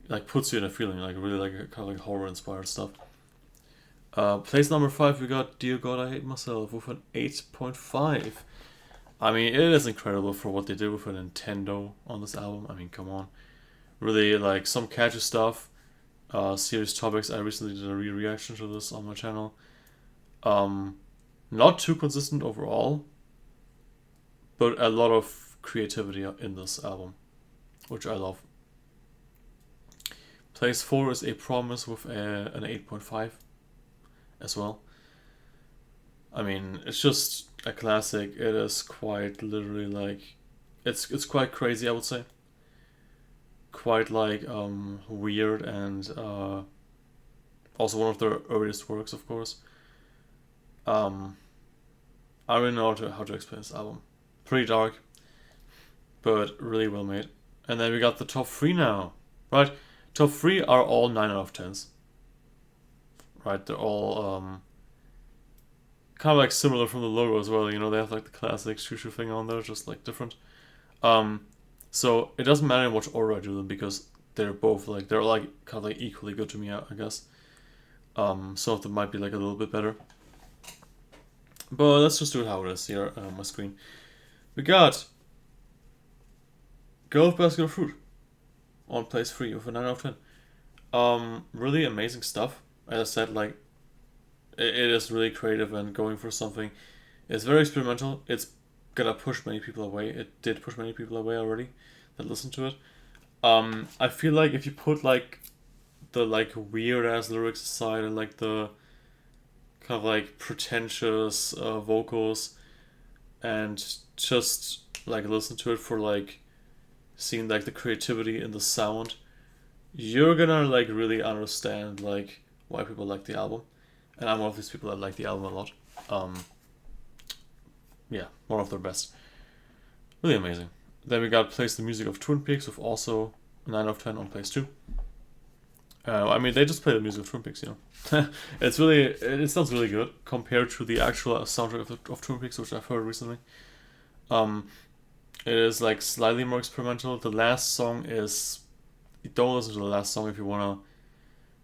like puts you in a feeling, like really like kind of like horror inspired stuff. Place number 5 we got Dear God I Hate Myself with an 8.5. I mean, it is incredible for what they did with a Nintendo on this album. I mean, come on. Really like some catchy stuff. Serious topics. I recently did a reaction to this on my channel. Not too consistent overall, but a lot of creativity in this album, which I love. Place 4 is A Promise with an 8.5 as well. I mean, it's just a classic. It is quite literally like, it's quite crazy, I would say. Quite like weird, and also one of their earliest works, of course. I don't really know how to explain this album. Pretty dark, but really well made. And then we got the top 3 now, right? Top 3 are all 9 out of 10s, right? They're all kind of like similar from the logo as well. You know, they have like the classic shoo thing on there, just like different. Um, so it doesn't matter in which order I do them because they're both like they're like kind of like equally good to me, I guess. Some of them might be like a little bit better, but let's just do it how it is here on my screen. We got Golf Basket of Fruit on place 3 with a 9 out of 10. Really amazing stuff. As I said, like it is really creative and going for something. It's very experimental. It's gonna push many people away. It did push many people away already that listened to it. I feel like if you put like the like weird ass lyrics aside and like the kind of like pretentious vocals and just like listen to it for like seeing like the creativity in the sound, you're gonna like really understand like why people like the album. And I'm one of these people that like the album a lot. Yeah, one of their best. Really amazing. Then we got Place the Music of Twin Peaks with also a 9 out of 10 on place 2. I mean, they just play the music of Twin Peaks, you know. It sounds really good compared to the actual soundtrack of Twin Peaks, which I've heard recently. Um, it is like slightly more experimental. The last song is, don't listen to the last song if you wanna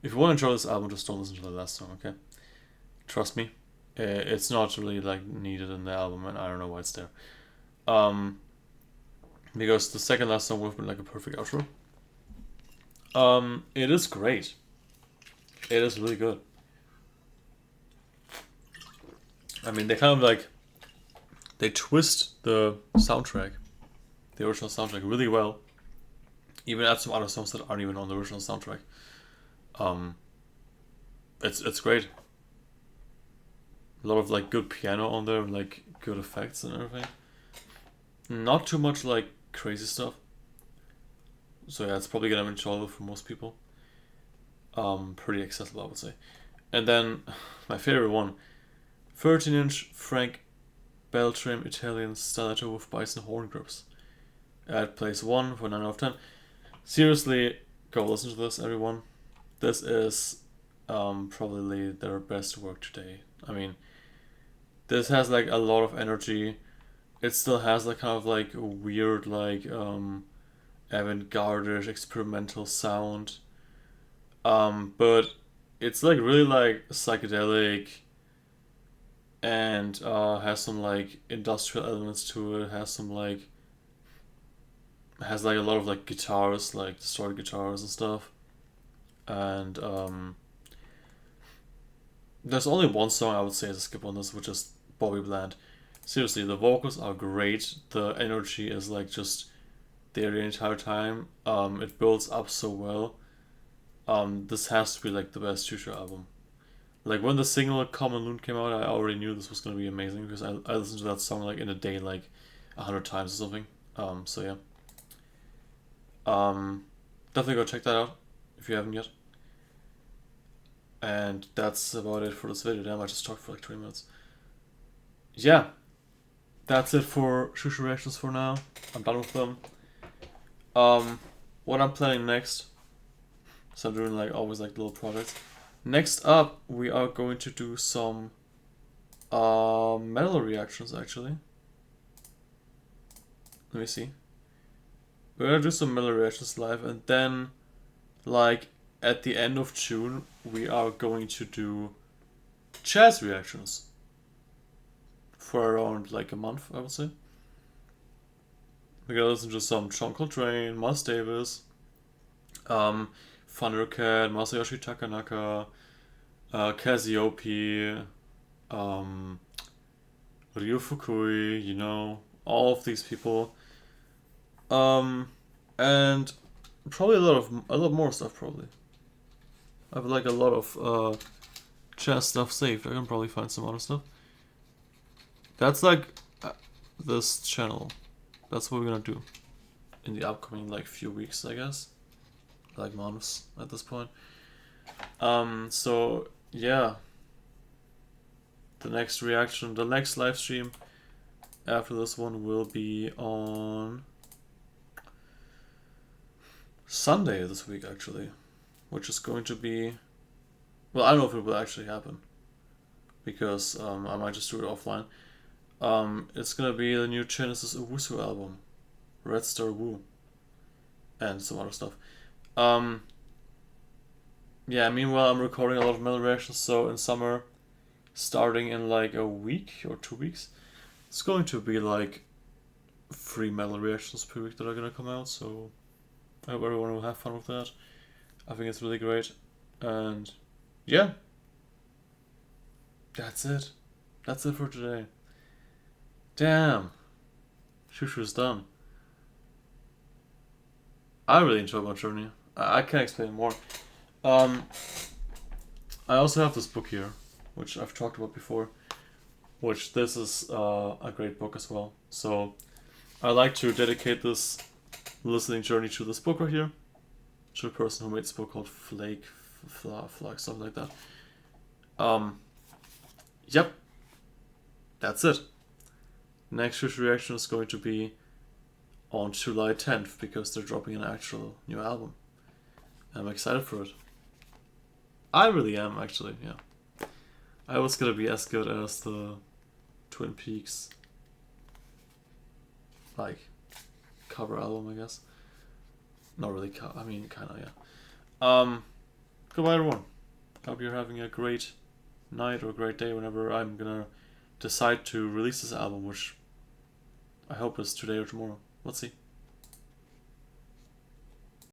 enjoy this album, just don't listen to the last song, okay? Trust me, it's not really like needed in the album, and I don't know why it's there. Because the second last song would have been like a perfect outro. It is great. It is really good. I mean, they kind of like they twist the soundtrack, the original soundtrack, really well. Even add some other songs that aren't even on the original soundtrack. It's great. A lot of like good piano on there, and like good effects and everything. Not too much like crazy stuff. So yeah, it's probably gonna be enjoyable for most people. Pretty accessible, I would say. And then my favorite one, 13-inch Frank Beltram Italian stiletto with bison horn grips. At place 1 for 9 out of 10. Seriously, go listen to this, everyone. This is probably their best work today. I mean, this has like a lot of energy. It still has like kind of like a weird like avant-garde experimental sound. But it's like really like psychedelic and has some like industrial elements to it. Has like a lot of like guitars, like distorted guitars and stuff. And there's only one song I would say is a skip on this, which is Bobby Bland. Seriously, the vocals are great. The energy is like just there the entire time. It builds up so well. This has to be like the best Future album. Like when the single Common Loon came out, I already knew this was gonna be amazing because I listened to that song like in a day like 100 times or something. So yeah. Definitely go check that out if you haven't yet. And that's about it for this video. Damn, I just talked for like 20 minutes. Yeah, that's it for Shushu reactions for now. I'm done with them. What I'm planning next. So I'm doing like always like little projects. Next up, we are going to do some metal reactions actually. Let me see. We're gonna do some metal reactions live, and then like at the end of June we are going to do jazz reactions for around like a month, I would say. We're gonna listen to some John Coltrane, Miles Davis, Thundercat, Masayoshi Takanaka, Cassiope, Ryo Fukui, you know, all of these people. And probably a lot more stuff probably. I have like a lot of jazz stuff saved. I can probably find some other stuff. That's like this channel. That's what we're gonna do in the upcoming like few weeks, I guess. Like months at this point. So yeah. The next reaction, the next live stream after this one will be on Sunday this week actually, which is going to be Well, I don't know if it will actually happen because I might just do it offline. It's gonna be the new Genesis Owusu album, Red Star Woo, and some other stuff. Um, yeah. Meanwhile, I'm recording a lot of metal reactions. So in summer, starting in like a week or 2 weeks, it's going to be like 3 metal reactions per week that are gonna come out. So I hope everyone will have fun with that. I think it's really great, and yeah, that's it. That's it for today. Damn, Shushu's done. I really enjoyed my journey. I can't explain more. Um, I also have this book here, which I've talked about before. Which this is a great book as well. So I like to dedicate this listening journey to this book right here, to the person who made this book called Flake, Flag, something like that. Um, yep, that's it. Next Shushu reaction is going to be on July 10th because they're dropping an actual new album. I'm excited for it. I really am, actually, yeah. I hope it's gonna be as good as the Twin Peaks, like, cover album, I guess. Not really, I mean, kinda, yeah. Goodbye, everyone. Hope you're having a great night or a great day whenever I'm gonna decide to release this album, which I hope is today or tomorrow. Let's see.